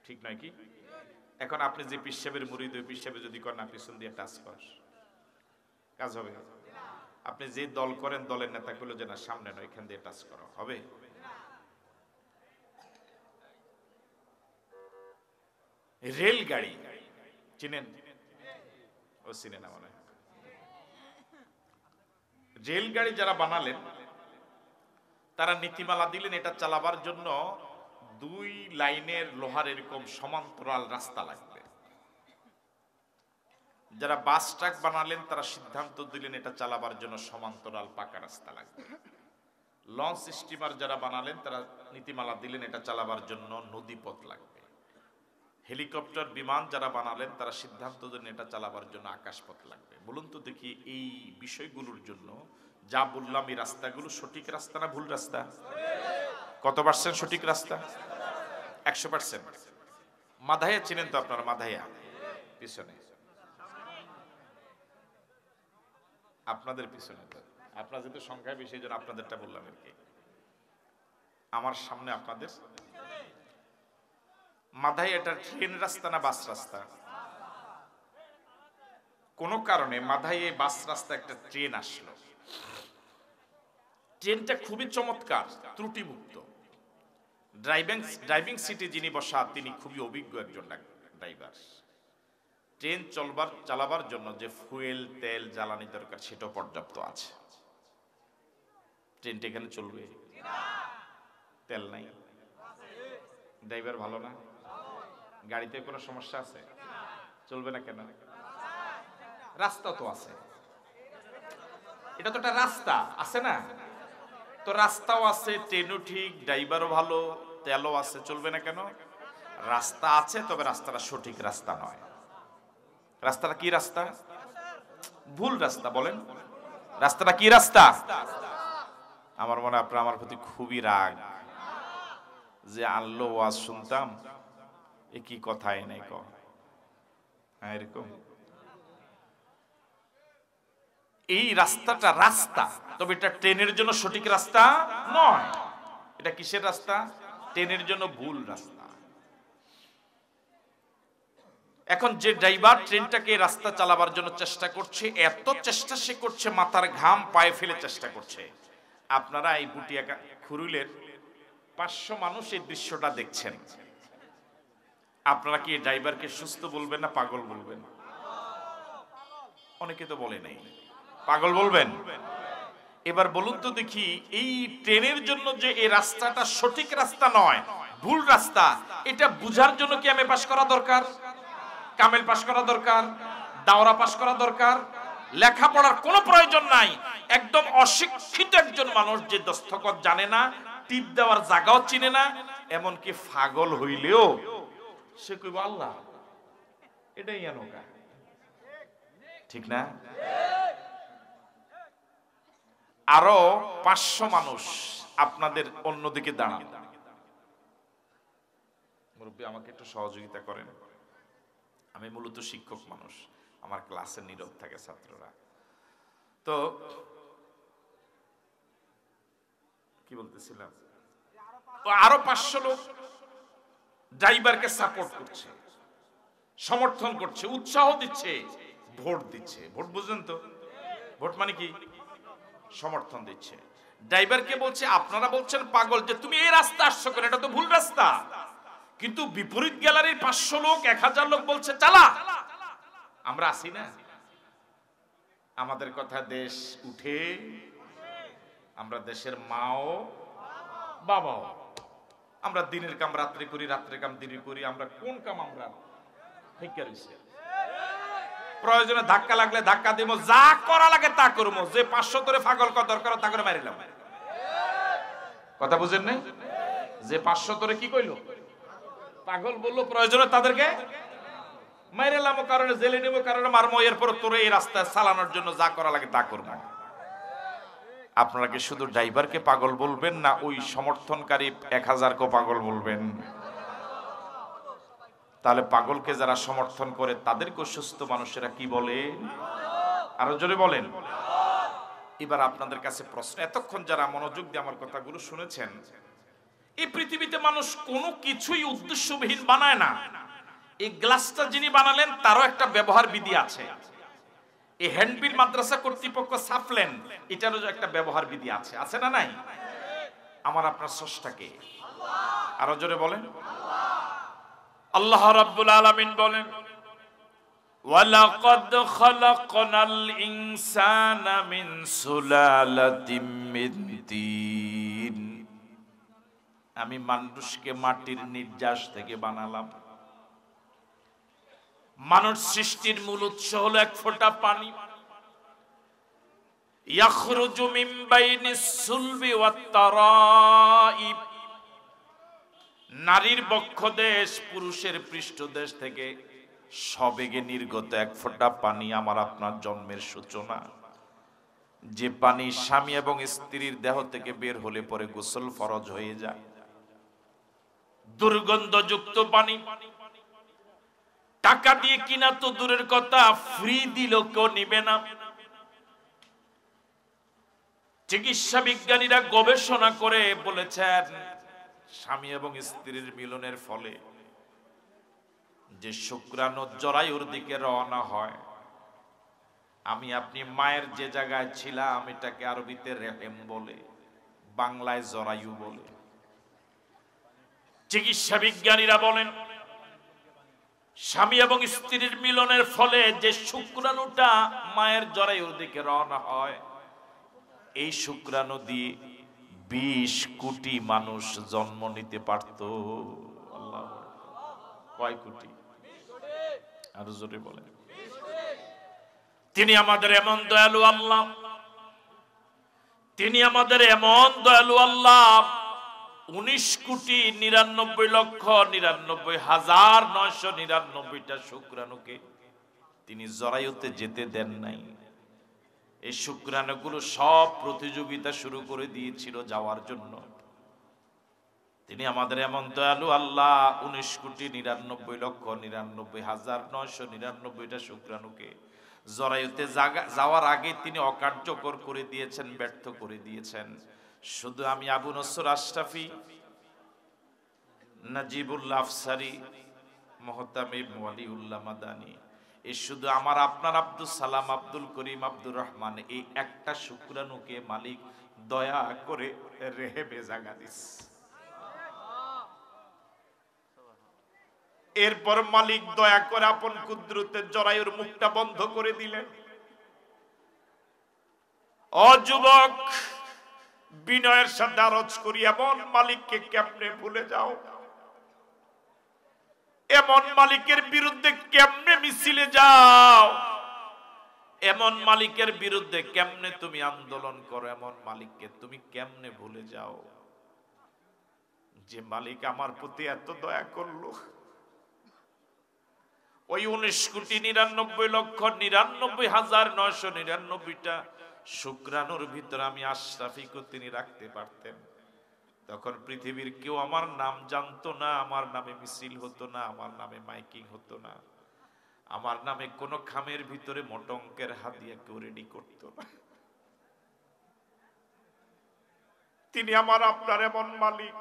ঠিক নয় কি? এখন আপনি যে পিসাবের মুরিদ, ওই পিসাবে যদি করেন না পিছন দিয়ে টাচ কর, কাজ হবে? আপনি যে দল করেন, দলের নেতা করলো যে না সামনে নয়, এখান দিয়ে টাচ করা হবে? রেলগাড়ি চিনেন? ও চিনে না মনে হয়। রেলগাড়ি যারা বানালেন, তারা নীতিমালা দিলেন এটা চালাবার জন্য 2 লাইনের লোহার এরকম সমান্তরাল রাস্তা লাগবে। যারা বাস ট্রাক বানালেন, তারা সিদ্ধান্ত দিলেন এটা চালাবার জন্য সমান্তরাল পাকা রাস্তা লাগবে। লঞ্চ স্টিমার যারা বানালেন, তারা নীতিমালা দিলেন এটা চালাবার জন্য নদীপথ লাগবে। হেলিকপ্টার, বিমান যারা বানালেন, তারা সিদ্ধান্ত দিলেন এটা চালাবার জন্য আকাশপথ লাগবে। বলুন তো দেখি, এই বিষয়গুলোর জন্য যা বললাম, এই রাস্তাগুলো সঠিক রাস্তা না ভুল রাস্তা? কত পার্সেন্ট সঠিক রাস্তা? 100%। মাধাইয়া চিনেন তো আপনারা? মাধাইয়া পিছনে, আপনাদের পিছনে, আপনার যেহেতু সংখ্যায় বেশি, জন্য আপনাদেরটা বললাম আর কি। আমার সামনে আপনাদের মাধাইয়া, এটা ট্রেন রাস্তা না বাস রাস্তা? কোন কারণে মাধাইয়ে বাস রাস্তা একটা ট্রেন আসলো। ট্রেনটা খুবই চমৎকার, ত্রুটিমুক্ত। ড্রাইভিং সিটে যিনি বসা, তিনি খুবই অভিজ্ঞ একজন ড্রাইভার। ট্রেন চালাবার জন্য যে ফুয়েল, তেল, জ্বালানি দরকার, সেটাও পর্যাপ্ত আছে। ট্রেনটা এখানে চলবে? তেল নাই, ড্রাইভার ভালো না, গাড়িতে কোনো সমস্যা আছে? চলবে না কেন? রাস্তা তো আছে, এটা তো একটা রাস্তা আছে না? তো রাস্তাও আছে, ট্রেনও ঠিক, ড্রাইভারও ভালো, তেলও আছে, চলবে না কেন? রাস্তা আছে, তবে রাস্তাটা সঠিক রাস্তা নয়। রাস্তাটা কি রাস্তা? ভুল রাস্তা। বলেন, রাস্তাটা কি রাস্তা? আমার মনে হয় আপনার আমার প্রতি খুবই রাগ, যে আল্লাহ ওয়াজ শুনতাম, এ কি কথাই নাই ক, হ্যাঁ এরকম। এই রাস্তাটা রাস্তা, তবে এটা ট্রেনের জন্য সঠিক রাস্তা নয়। এটা কিসের রাস্তা? ট্রেনের জন্য ভুল রাস্তা। এখন যে ড্রাইভার ট্রেনটাকে রাস্তা চালাবার জন্য চেষ্টা করছে, এত চেষ্টা সে করছে, মাথার ঘাম পায়ে ফেলে চেষ্টা করছে। আপনারা এই বুটিয়া খুরুলের 500 মানুষ এই দৃশ্যটা দেখছেন, আপনারা কি এই ড্রাইভারকে সুস্থ বলবেন না পাগল বলবেন? অনেকে তো বলে নাই, পাগল বলবেন? এবার বলুন তো দেখি, এই ট্রেনের জন্য যে এই রাস্তাটা সঠিক রাস্তা নয়, ভুল রাস্তা, এটা বুঝার জন্য কি আমি পাশ করা দরকার? কামেল পাশ করা দরকার? দাওরা পাশ করা দরকার? লেখাপড়ার কোনো প্রয়োজন নাই। একদম অশিক্ষিত একজন মানুষ যে দস্তখত জানে না, টিপ দেওয়ার জায়গাও চিনে না, এমনকি পাগল হইলেও সে কইব আল্লাহ এটাই এনকা, ঠিক না? আরো 500 মানুষ আপনাদের অন্যদিকে দাঁড়ান। মুরব্বী আমাকে একটু সহযোগিতা করেন, আমি মূলত শিক্ষক মানুষ, আমার ক্লাসে নীরব থাকে ছাত্ররা। তো কি বলতেছিলাম, আরো 500 লোক ড্রাইভারকে সাপোর্ট করছে, সমর্থন করছে, উৎসাহ দিচ্ছে, ভোট দিচ্ছে। ভোট বুঝলেন তো? ভোট মানে কি? সমর্থন দিচ্ছে। ড্রাইভারকে বলছে আপনারা বলছেন পাগল যে তুমি এই রাস্তা আসছো কেন, এটা তো ভুল রাস্তা। কিন্তু বিপরীত গ্যালারির 500 লোক 1000 লোক বলছে চালা, আমরা আসি না, আমাদের কথা দেশ উঠে, আমরা দেশের মাও বাবাও, আমরা দিনের কাম রাত্রে করি, রাত্রে কাম দিনে করি, আমরা কোন কাম আমরা ঠিক করেছি। প্রয়োজনে ধাক্কা লাগলে ধাক্কা দিব, যা করা লাগে তা করবো। যে 500 তোরে পাগল করা দরকার তা করে মারিলাম। কথা বুঝেন নাই? যে 500 তোরে কি কইলো, পাগল বললো, প্রয়োজনে তাদেরকে মাইরালাম, কারণে জেলে নেবো, কারণে মারমো, এরপর তোরে এই রাস্তায় চালানোর জন্য যা করা লাগে তা করবো। আপনারা কি শুধু ড্রাইভারকে পাগল বলবেন, না ওই সমর্থনকারী 1000 পাগল বলবেন? তাহলে পাগলকে যারা সমর্থন করে তাদেরকে সুস্থ মানুষেরা কি বলে? আরো জোরে বলেন। এবার আপনাদের কাছে প্রশ্ন, এতক্ষণ যারা মনোযোগ দিয়ে আমার কথাগুলো শুনেছেন, এই পৃথিবীতে মানুষ কোনো কিছুই উদ্দেশ্যবিহীন বানায় না। এই গ্লাসটা যিনি বানালেন তারও একটা ব্যবহার বিধি আছে। এই হ্যান্ডবিল মাদ্রাসা কর্তৃপক্ষ ছাপলেন, এটারও একটা ব্যবহার বিধি আছে, আছে না নাই? আমার আপনার স্রষ্টাকে আরো জোরে বলেন। আল্লাহ রাব্বুল আলামিন বলেন, ওয়ালাকাদ খালাকনাল ইনসানা মিন সুলালাতিম মিন তিন। আমি মানুষকে মাটির নির্যাস থেকে বানালাম। মানব সৃষ্টির মূল উৎস হলো এক ফোঁটা পানি। ইয়াখরুজু মিন বাইনিস সুলবি ওয়াত তারাইব। নারীর বক্ষদেশ, পুরুষের পৃষ্ঠদেশ থেকে সবেগে নির্গত এক ফোঁটা পানি আমার আপনার জন্মের সূচনা। যে পানি স্বামী এবং স্ত্রীর দেহ থেকে বের হলে পরে গোসল ফরজ হয়ে যায়। দুর্গন্ধযুক্ত পানি, টাকা দিয়ে কিনা তো দূরের কথা, ফ্রি দিল কেউ নিবে না। চিকিৎসা বিজ্ঞানীরা গবেষণা করে বলেছেন, স্বামী এবং স্ত্রীর মিলনের ফলে যে শুক্রাণু জরায়ুর দিকে রওনা হয়, আমি আপনি মায়ের যে জায়গায় ছিলাম এটাকে আরবিতে রেহেম বলে, বাংলায় জরায়ু বলে। চিকিৎসা বিজ্ঞানীরা বলেন, স্বামী এবং স্ত্রীর মিলনের ফলে যে শুক্রাণুটা মায়ের জরায়ুর দিকে রওনা হয়, এই শুক্রাণু দিয়ে 20 কোটি মানুষ জন্ম নিতে পারত। আল্লাহ, কয় কোটি? আরো জোরে বলেন। তিনি আমাদের এমন দয়ালু আল্লাহ, তিনি আমাদের এমন দয়ালু আল্লাহ, 19,99,99,999টা শুক্রাণুকে তিনি জরায়ুতে যেতে দেন নাই। এই শুক্রাণুগুলো সব প্রতিযোগিতা শুরু করে দিয়েছিল যাওয়ার জন্য। তিনি আমাদের এমন দয়ালু আল্লাহ, 19,99,99,999টা শুক্রাণুকে জরায়ুতে যাওয়ার আগে তিনি অকার্যকর করে দিয়েছেন, ব্যর্থ করে দিয়েছেন। শুধু আমি আবু নসর আশরাফি, নাজিবুল্লাহ আফসারি, মুহতামিম ওয়ালিউল্লাহ মাদানী, এই শুধু আমার আপনার আব্দুল সালাম, আব্দুল করিম, আব্দুর রহমান, এই একটা শুক্রাণুকে মালিক দয়া করে রেহেমে জাগা দিস। এরপর মালিক দয়া করে আপন কুদরতে জরায়ুর মুখটা বন্ধ করে দিলেন। ও যুবক, বিনয়ের সাথে আরজ করি, এমন মালিককে কেমনে ভুলে যাও? এমন মালিকের বিরুদ্ধে কেমনে মিছিলে যাও? এমন মালিকের বিরুদ্ধে কেমনে তুমি আন্দোলন করো? এমন মালিককে তুমি কেমনে ভুলে যাও? যে মালিক আমার প্রতি এত দয়া করলো। ওই 19,99,99,999টা শুক্রাণুর ভিতরে আমি আশরাফিকে তিনি রাখতে পারতেন। তখন পৃথিবীর কেউ আমার নাম জানতো না, আমার নামে মিছিল হতো না, আমার নামে মাইকিং হতো না, আমার নামে কোনো খামের ভিতরে মোটঙ্কের হাদিয়া কেউ রেডি করতো না। তিনি আমার আপনার এমন মালিক।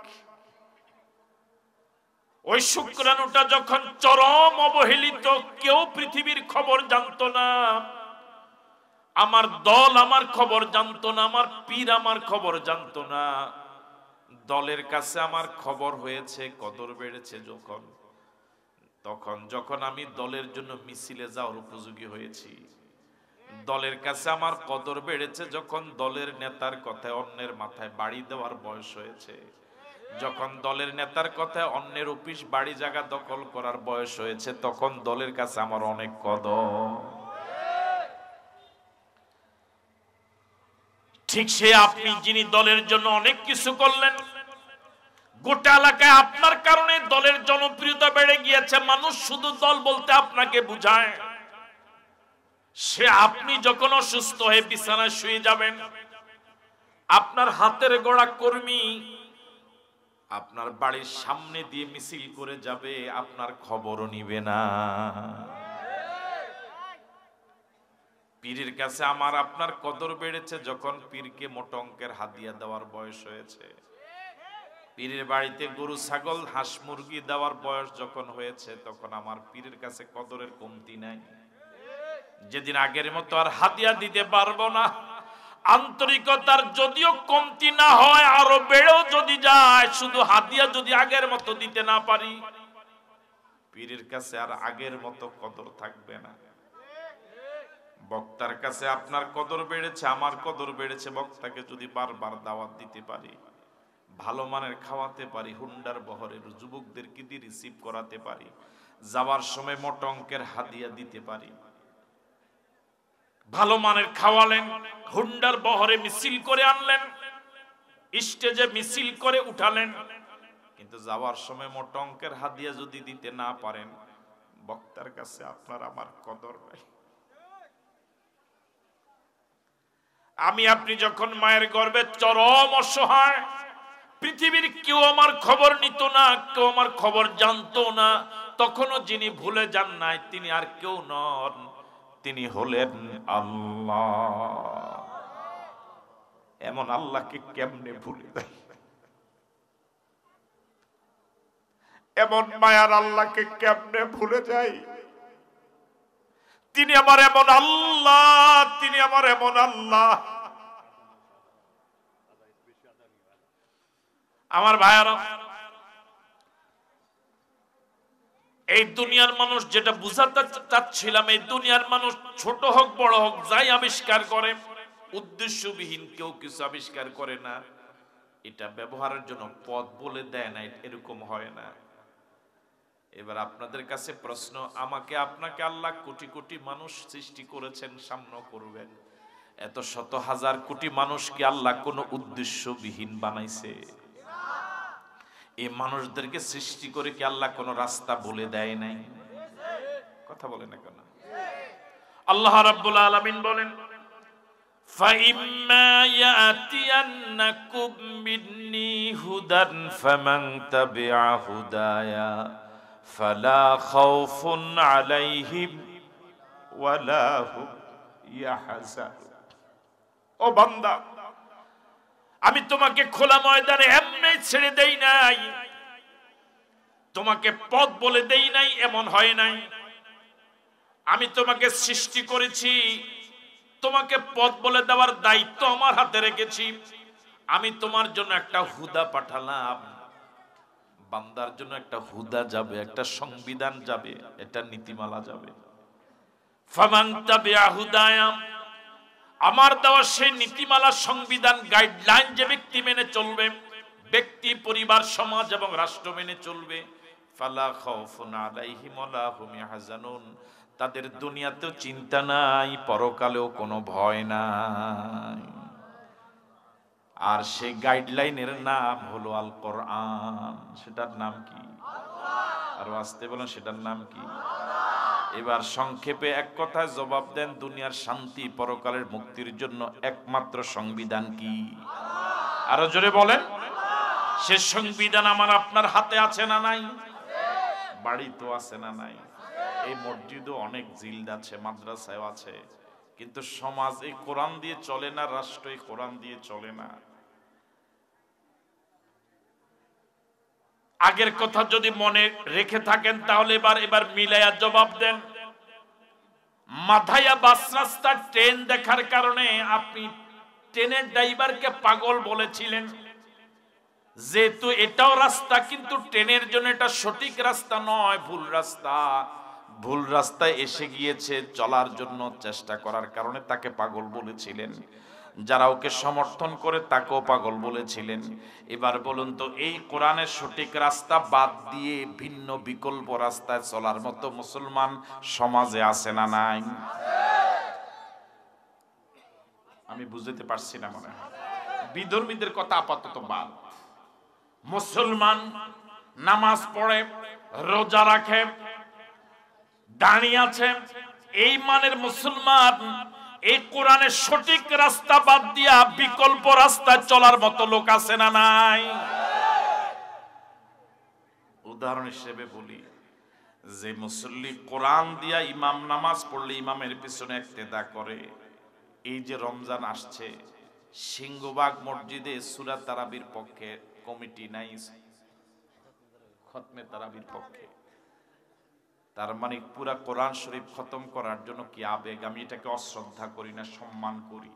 ওই শুক্রাণুটা যখন চরম অবহেলিত, কেউ পৃথিবীর খবর জানতো না, আমার দল আমার খবর জানতো না, আমার পীর আমার খবর জানতো না। দলের কাছে আমার খবর হয়েছে, কদর বেড়েছে যখন আমি দলের জন্য মিছিলে যাওয়ার উপযোগী হয়েছি। দলের কাছে আমার কদর বেড়েছে যখন দলের নেতার কথায় অন্যের মাথায় বাড়ি দেওয়ার বয়স হয়েছে, যখন দলের নেতার কথায় অন্যের অফিস বাড়ি জায়গা দখল করার বয়স হয়েছে, তখন দলের কাছে আমার অনেক কদর। ঠিক সে আপনি যিনি দলের জন্য অনেক কিছু করলেন, গোটা এলাকায় আপনার কারণে দলের জনপ্রিয়তা বেড়ে গিয়েছে, মানুষ শুধু দল বলতে আপনাকে বুঝায়। সে আপনি যখন অসুস্থ হয়ে বিছানায় শুয়ে যাবেন, আপনার হাতের গড়া কর্মী আপনার বাড়ির সামনে দিয়ে মিছিল করে যাবে, আপনার খবরও নিবে না। পীরের কাছে আমার আপনার কদর বেড়েছে যখন পীরকে মোটা অঙ্কের হাদিয়া দেওয়ার বয়স হয়েছে। পীরের বাড়িতে গরু ছাগল হাঁস মুরগি দেওয়ার বয়স যখন হয়েছে, তখন আমার পীরের কাছে কদরের কমতি নাই। যেদিন আগের মতো আর হাদিয়া দিতে পারবো না, আন্তরিকতার যদিও কমতি না হয়, আরো বেড়েও যদি যায়, শুধু হাদিয়া যদি আগের মতো দিতে না পারি, পীরের কাছে আর আগের মতো কদর থাকবে না। বক্তার কাছে আপনার কদর বেড়েছে, আমার কদর বেড়েছে। বক্তাকে যদি বারবার দাওয়াত দিতে পারি, ভালো মানের খাওয়াতে পারি, হুন্ডার বহরের যুবকদেরকে দিয়ে রিসিভ করাতে পারি, যাওয়ার সময় মোটা অঙ্কের হাদিয়া দিতে পারি, ভালো মানের খাওয়ালেন, হুন্ডার বহরে মিছিল করে আনলেন, স্টেজে মিছিল করে উঠালেন, কিন্তু যাওয়ার সময় মোটা অঙ্কের হাদিয়া যদি দিতে না পারেন, বক্তার কাছে আপনার আমার কদর নাই। আমি আপনি যখন মায়ের গর্ভে চরম অসহায়, পৃথিবীর কেউ আমার খবর নিত না, কেউ আমার খবর জানতো না, তখনও যিনি ভুলে যান নাই, তিনি আর কেউ নন, তিনি হলেন আল্লাহ। এমন আল্লাহকে কেমনে ভুলে যাই? এমন মায়ার আল্লাহকে কেমনে ভুলে যাই? তিনি আমার এমন আল্লাহ, তিনি আমার এমন আল্লাহ। আমার ভাইয়ারা, এই দুনিয়ার মানুষ যেটা বুঝাতে চাচ্ছিলাম, এই দুনিয়ার মানুষ ছোট হোক বড় হোক যাই আবিষ্কার করে, উদ্দেশ্যবিহীন কেউ কিছু আবিষ্কার করে না, এটা ব্যবহারের জন্য পথ বলে দেয় না, এরকম হয় না। এবার আপনাদের কাছে প্রশ্ন, আমাকে আপনাকে আল্লাহ কোটি কোটি মানুষ সৃষ্টি করেছেন, সামনে করবেন, এত শত হাজার কোটি মানুষকে আল্লাহ কোনো উদ্দেশ্যবিহীন বানাইছে? এই মানুষদেরকে সৃষ্টি করে কি আল্লাহ কোন রাস্তা বলে দেয় নাই? কথা বলে না কেন? আল্লাহ রাব্বুল আলামিন বলেন, ফাইম্মা ইয়াতিয়ান্নাকুম মিন্নি হুদান ফামান তাবিআ হুদায়া ফালা খাউফুন আলাইহিম ওয়ালা হুম ইয়াহজানুন। ও বান্দা, আমি তোমাকে খোলা ময়দানে এমনি ছেড়ে দেই নাই, তোমাকে পথ বলে দেই নাই, এমন হয় নাই। আমি তোমাকে সৃষ্টি করেছি, তোমাকে পথ বলে দেওয়ার দায়িত্ব আমার হাতে রেখেছি। আমি তোমার জন্য একটা হুদা পাঠালাম, বান্দার জন্য একটা হুদা যাবে, একটা সংবিধান যাবে, একটা নীতিমালা যাবে। ফামান তাবিআ হুদায়া, আমার দেওয়া সেই নীতিমালা, সংবিধান, গাইডলাইন যে ব্যক্তি মেনে চলবে, ব্যক্তি, পরিবার, সমাজ এবং রাষ্ট্র মেনে চলবে, ফালা খাউফুন আলাইহিম ওয়ালা হুম ইয়াহজানুন, তাদের দুনিয়াতেও চিন্তা নাই, পরকালেও কোনো ভয় নাই। আর সেই গাইডলাইনের নাম হলো আল কোরআন। সেটার নাম কি? আরো আসতে বলেন, সেটার নাম কি? এবার সংক্ষেপে এক কথায় জবাব দেন, দুনিয়ার শান্তি, পরকালের মুক্তির জন্য একমাত্র সংবিধান কি? আরো জোরে বলেন। সে সংবিধান আমার আপনার হাতে আছে না নাই? বাড়িতেও আছে না নাই? এই মসজিদও অনেক জিলদ আছে, মাদ্রাসায় আছে, কিন্তু সমাজ এই কোরআন দিয়ে চলে না, রাষ্ট্র এই কোরআন দিয়ে চলে না। আগের কথা যদি মনে রেখে থাকেন তাহলে এবার মিলাইয়া জবাব দেন। মাথায়া বাস রাস্তা, ট্রেন দেখার কারণে আপনি ট্রেনের ড্রাইভারকে পাগল বলেছিলেন, যেহেতু এটাও রাস্তা, কিন্তু ট্রেনের জন্য এটা সঠিক রাস্তা নয়, ভুল রাস্তা। ভুল রাস্তায় এসে গিয়েছে, চলার জন্য চেষ্টা করার কারণে তাকে পাগল বলেছিলেন। যারা ওকে সমর্থন করে তাকেও পাগল বলেছিলেন। এবার বলুন তো, এই কোরআনের সঠিক রাস্তা বাদ দিয়ে ভিন্ন বিকল্প রাস্তায় চলার মতো মুসলমান সমাজে আছে না নাই? আমি বুঝতে পারছি না মনে হয়। বিধর্মীদের কথা আপাতত বাদ। মুসলমান নামাজ পড়ে, রোজা রাখে, দাঁড়িয়ে আছে, এই মানের মুসলমান এই কোরআনের সঠিক রাস্তা বাদ দিয়া বিকল্প রাস্তায় চলার মতো লোক আছে না নাই? উদাহরণ হিসেবে বলি, যে মুসল্লি কোরআন দিয়া ইমাম নামাজ পড়লে ইমামের পিছনে ইক্তেদা করে, এই যে রমজান আসছে, সিংহবাগ মসজিদে সূরা তারাবির পক্ষে কমিটি নাই, খতমে তারাবির পক্ষে। তার মানে পুরা কোরআন শরীফ খতম করার জন্য কি আবেগ! আমি এটাকে অশ্রদ্ধা করি না, সম্মান করি।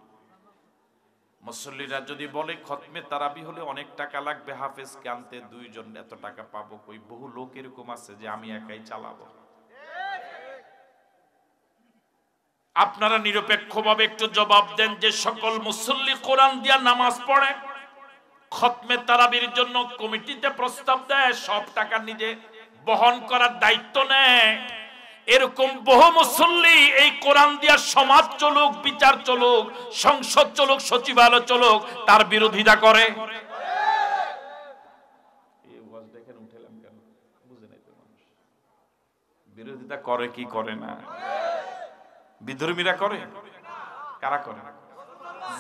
মুসল্লিরা যদি বলে খতমে তারাবি হলে অনেক টাকা লাগবে, হাফেজকে আনতে 2 জন, এত টাকা পাবো কই? বহু লোক এরকম আছে যে আমি একাই চালাবো। আপনারা নিরপেক্ষভাবে একটু জবাব দেন, যে সকল মুসল্লি কোরআন দিয়া নামাজ পড়ে, খতমে তারাবির জন্য কমিটিতে প্রস্তাব দেয়, সব টাকা নিজে বহন করার দায়িত্ব নেয়, এরকম বহু মুসল্লি এই কোরআন দিয়া সমাজ চলুক, বিচার চলুক, সংসদ চলুক, সচিবালয় চলুক, তার বিরোধিতা করে। বিরোধিতা করে কি করে না? বিধর্মীরা করে? কারা করে?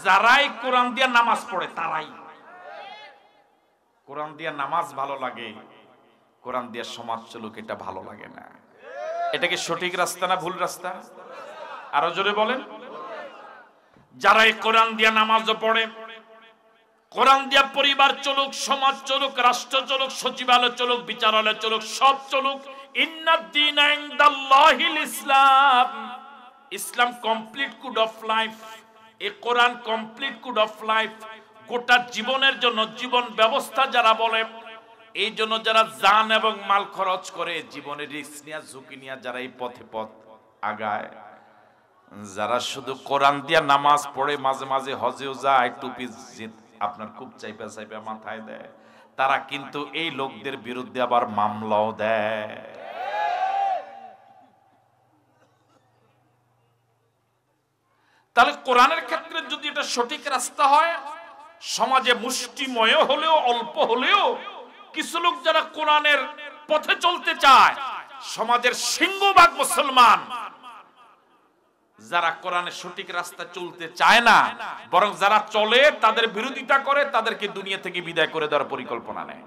যারাই কোরআন দিয়া নামাজ পড়ে তারাই। কোরআন দিয়া নামাজ ভালো লাগে, কোরআন দিয়া সমাজ চলুক এটা ভালো লাগে না। এটা কি সঠিক রাস্তা না ভুল রাস্তা? আরো জোরে বলেন। যারা এই কোরআন দিয়া নামাজও পড়ে, কোরআন দিয়া পরিবার চলুক, সমাজ চলুক, রাষ্ট্র চলুক, সচিবালয় চলুক, বিচারালয় চলুক, সব চলুক, ইন্নাদ-দীনা ইনদাল্লাহিল ইসলাম, ইসলাম কমপ্লিট কোড অফ লাইফ, এই কোরআন কমপ্লিট কোড অফ লাইফ, গোটা জীবনের জন্য জীবন ব্যবস্থা যারা বলে, এই জন্য যারা জান এবং মাল খরচ করে, জীবনের রিস্ক নিয়ে, ঝুঁকি নিয়ে যারা এই পথে আগায়, যারা শুধু কোরআন দিয়া নামাজ পড়ে, মাঝে মাঝে হজেও যায়, টুপি আপনার খুব চাইপা চাইপা মাথায় দেয়, তারা কিন্তু এই লোকদের বিরুদ্ধে আবার মামলাও দেয়। তাহলে কোরআনের ক্ষেত্রে যদি এটা সঠিক রাস্তা হয়, সমাজে মুষ্টিময় হলেও, অল্প হলেও কিছু লোক যারা কোরআনের পথে চলতে চায়, সমাজের সিংহভাগ মুসলমান যারা কোরআনের সঠিক রাস্তা চলতে চায় না, বরং যারা চলে তাদের বিরোধিতা করে, তাদেরকে দুনিয়া থেকে বিদায় করে দেওয়ার পরিকল্পনা নেয়।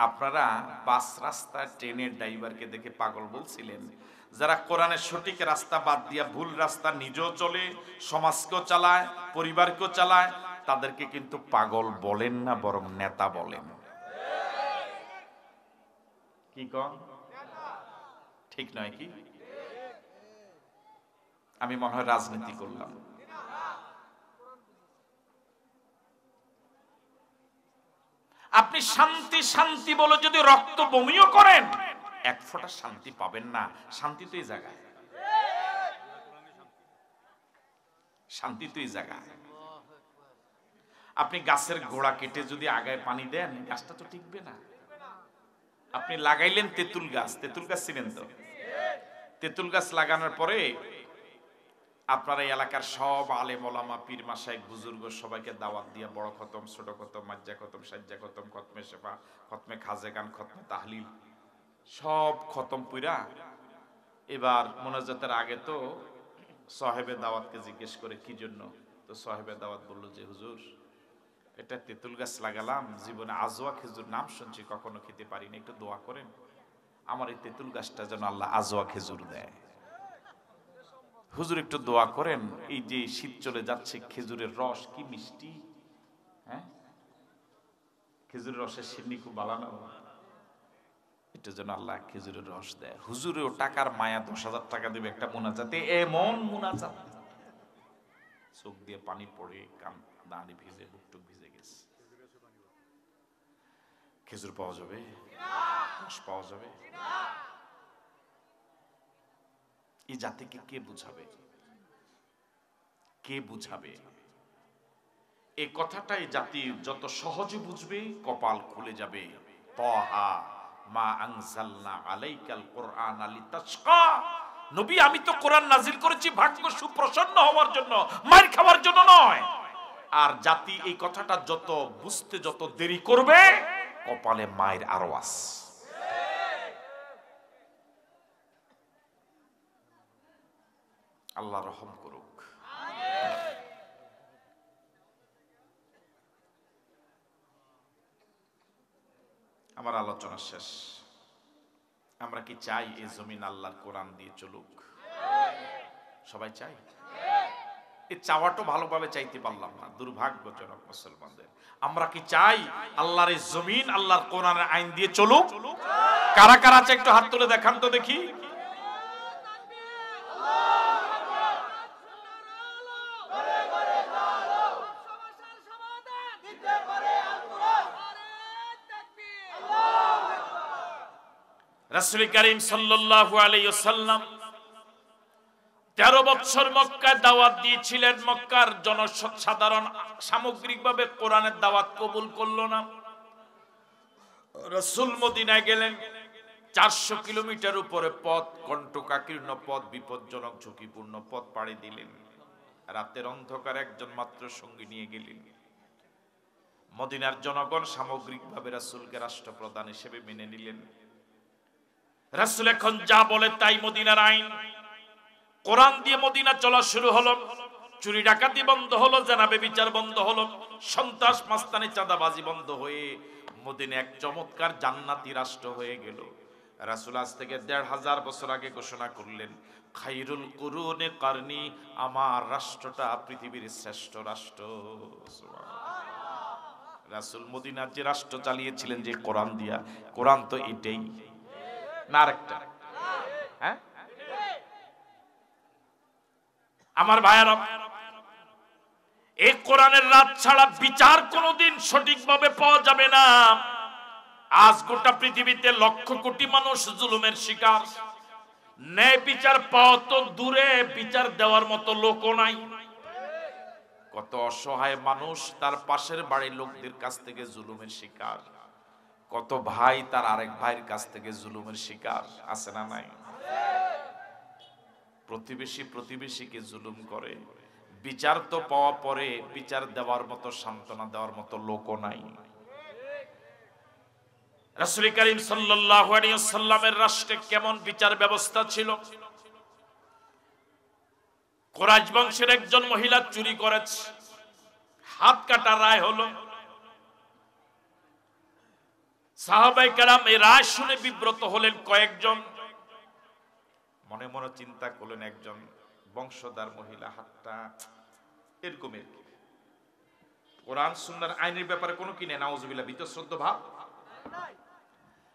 আপনারা বাস রাস্তায় ট্রেনের ড্রাইভারকে দেখে পাগল বলছিলেন, যারা কোরআনের সঠিক রাস্তা বাদ দিয়া ভুল রাস্তা নিজেও চলে, সমাজকেও চালায়, পরিবারকেও চালায়, তাদেরকে কিন্তু পাগল বলেন না, বরং নেতা বলেন। কি কন? ঠিক নয় কি? আমি মনে হয় রাজনীতি করলাম। আপনি শান্তি শান্তি বলে যদি রক্ত বমিও করেন, এক ফোঁটা শান্তি পাবেন না। শান্তি তো এই জায়গায়। শান্তি তো এই জায়গায়। আপনি গাছের গোড়া কেটে যদি আগায় পানি দেন, গাছটা তো টিকবে না। আপনি লাগাইলেন তেঁতুল গাছ, তেঁতুল গাছ ছিলেন তো, তেঁতুল গাছ লাগানোর পরে আপনার এই এলাকার সব আলেম ওলামা পীর মাশায়েখ বুজুর্গ সবাইকে দাওয়াত দিয়া বড় খতম, ছোট খতম, মাজ্জা খতম, সাজ্জা খতম, খতমে শেফা, খতমে খাজেগান, খতমে তাহলিল সব খতম পুরা। এবার মোনাজাতের আগে তো সাহেবে দাওয়াতকে জিজ্ঞেস করে কি জন্য, তো সাহেবে দাওয়াত বলল যে হুজুর এটা তেঁতুল গাছ লাগালাম, জীবনে আজওয়া খেজুর নাম শুনছি, কখনো খেতে পারিনি, একটু দোয়া করেন আমার এই তেঁতুল গাছটা যেন আল্লাহ আজওয়া খেজুর দেয়। হুজুর একটু দোয়া করেন, এই যে শীত চলে যাচ্ছে খেজুরের রস কি মিষ্টি, হ্যাঁ খেজুরের রসের সিন্নি খুব বানানো, এটা যেন আল্লাহ খেজুরের রস দেয়। হুজুরেও টাকার মায়া 10,000 টাকা দেবে একটা মোনাজাতে, এমন মোনাজাত চোখ দিয়ে পানি পড়ে, কান দাঁড়ি ভিজে, বুকটুক ভিজে গেছে। খেজুর পাওয়া যাবে, রস পাওয়া যাবে, এই জাতিকে কে বুঝাবে, কে বুঝাবে? এই কথাটাই জাতি যত সহজে বুঝবে কপাল খুলে যাবে। তাহা মা আনজালনা আলাইকাল কুরআনা লিতাশকা, নবী আমি তো কোরআন নাজিল করেছি ভাগ্য সুপ্রসন্ন হওয়ার জন্য, মার খাওয়ার জন্য নয়। আর জাতি এই কথাটা যত বুঝতে যত দেরি করবে কপালে মায়ের আরওয়াজ। আল্লাহ রহম করুক। আমার আলোচনা শেষ। আমরা কি চাই এই জমিন আল্লাহর কোরআন দিয়ে চলুক? সবাই চাই। এই চাওয়াটা ভালোভাবে চাইতে পারলাম না, দুর্ভাগ্যজনক মুসলমানদের। আমরা কি চাই আল্লাহর এই জমিন আল্লাহর কোরআনের আইন দিয়ে চলুক? কারা কারা আছে একটু হাত তুলে দেখান তো দেখি। রাসূল করিম সাল্লাল্লাহু আলাইহি ওয়াসাল্লাম 13 বছর মক্কায় দাওয়াত দিয়েছিলেন। মক্কার জনসাধারণ সামগ্রিকভাবে কোরআনের দাওয়াত কবুল করলো না। রাসূল মদিনায় গেলেন। 400 কিলোমিটার উপরে পথ, কণ্টকাকীর্ণ পথ, বিপজ্জনক ঝুঁকিপূর্ণ পথ পাড়ি দিলেন। রাতের অন্ধকার একজন মাত্র সঙ্গী নিয়ে গেলেন। মদিনার জনগণ সামগ্রিকভাবে রাসূলকে রাষ্ট্রপ্রধান হিসেবে মেনে নিলেন। রাসূল এখন যা বলে তাই, মদিনার আইন। কোরআন দিয়ে মদিনা চলা শুরু হলো। চুরি ডাকাতি বন্ধ হলো, জানাবে বিচার বন্ধ হলো, সন্ত্রাস মাস্তানি চাঁদাবাজি বন্ধ হয়ে মদিনা এক চমৎকার জান্নাতি রাষ্ট্র হয়ে গেল। রাসূল আজ থেকে 1500 বছর আগে ঘোষণা করলেন, খায়রুল কুরুনে কারনি, আমার রাষ্ট্রটা পৃথিবীর শ্রেষ্ঠ রাষ্ট্র। রাসূল মদিনার যে রাষ্ট্র চালিয়েছিলেন যে কোরআন দিয়া, কোরআন তো এটাই না আরেকটা? হ্যাঁ আমার ভাইয়েরা, এই কোরআনের রাত ছাড়া বিচার কোনোদিন সঠিকভাবে পাওয়া যাবে না। আজ গোটা পৃথিবীতে লক্ষ কোটি মানুষ জুলুমের শিকার। ন্যায় বিচার পাওয়া তো দূরে, বিচার দেওয়ার মতো লোকও নাই। কত অসহায় মানুষ তার পাশের বাড়ির লোকদের কাছ থেকে জুলুমের শিকার। কত ভাই তার আরেক ভাইয়ের কাছ থেকে জুলুমের শিকার, আছে না নাই? প্রতিবেশী প্রতিবেশীকে জুলুম করে। বিচার তো পাওয়া পরে, বিচার দেওয়ার মতো, সান্ত্বনা দেওয়ার মতো লোকও নাই। রাসূল করিম সাল্লাল্লাহু আলাইহি ওয়াসাল্লামের রাষ্ট্রে কেমন বিচার ব্যবস্থা ছিল? কুরাইশ বংশের একজন মহিলা চুরি করেছে, হাত কাটা রায় হলো। সাহাবায়ে কেরাম এই রায় শুনে বিব্রত হলেন। কয়েকজন মনে মনে চিন্তা করলেন, একজন বংশধর মহিলা হাতটা এরকমের, কোরআন সুন্নাহর আইনের ব্যাপারে কোনো কি নেই, নাউজুবিল্লাহ, বিতশ্রদ্ধ ভাব।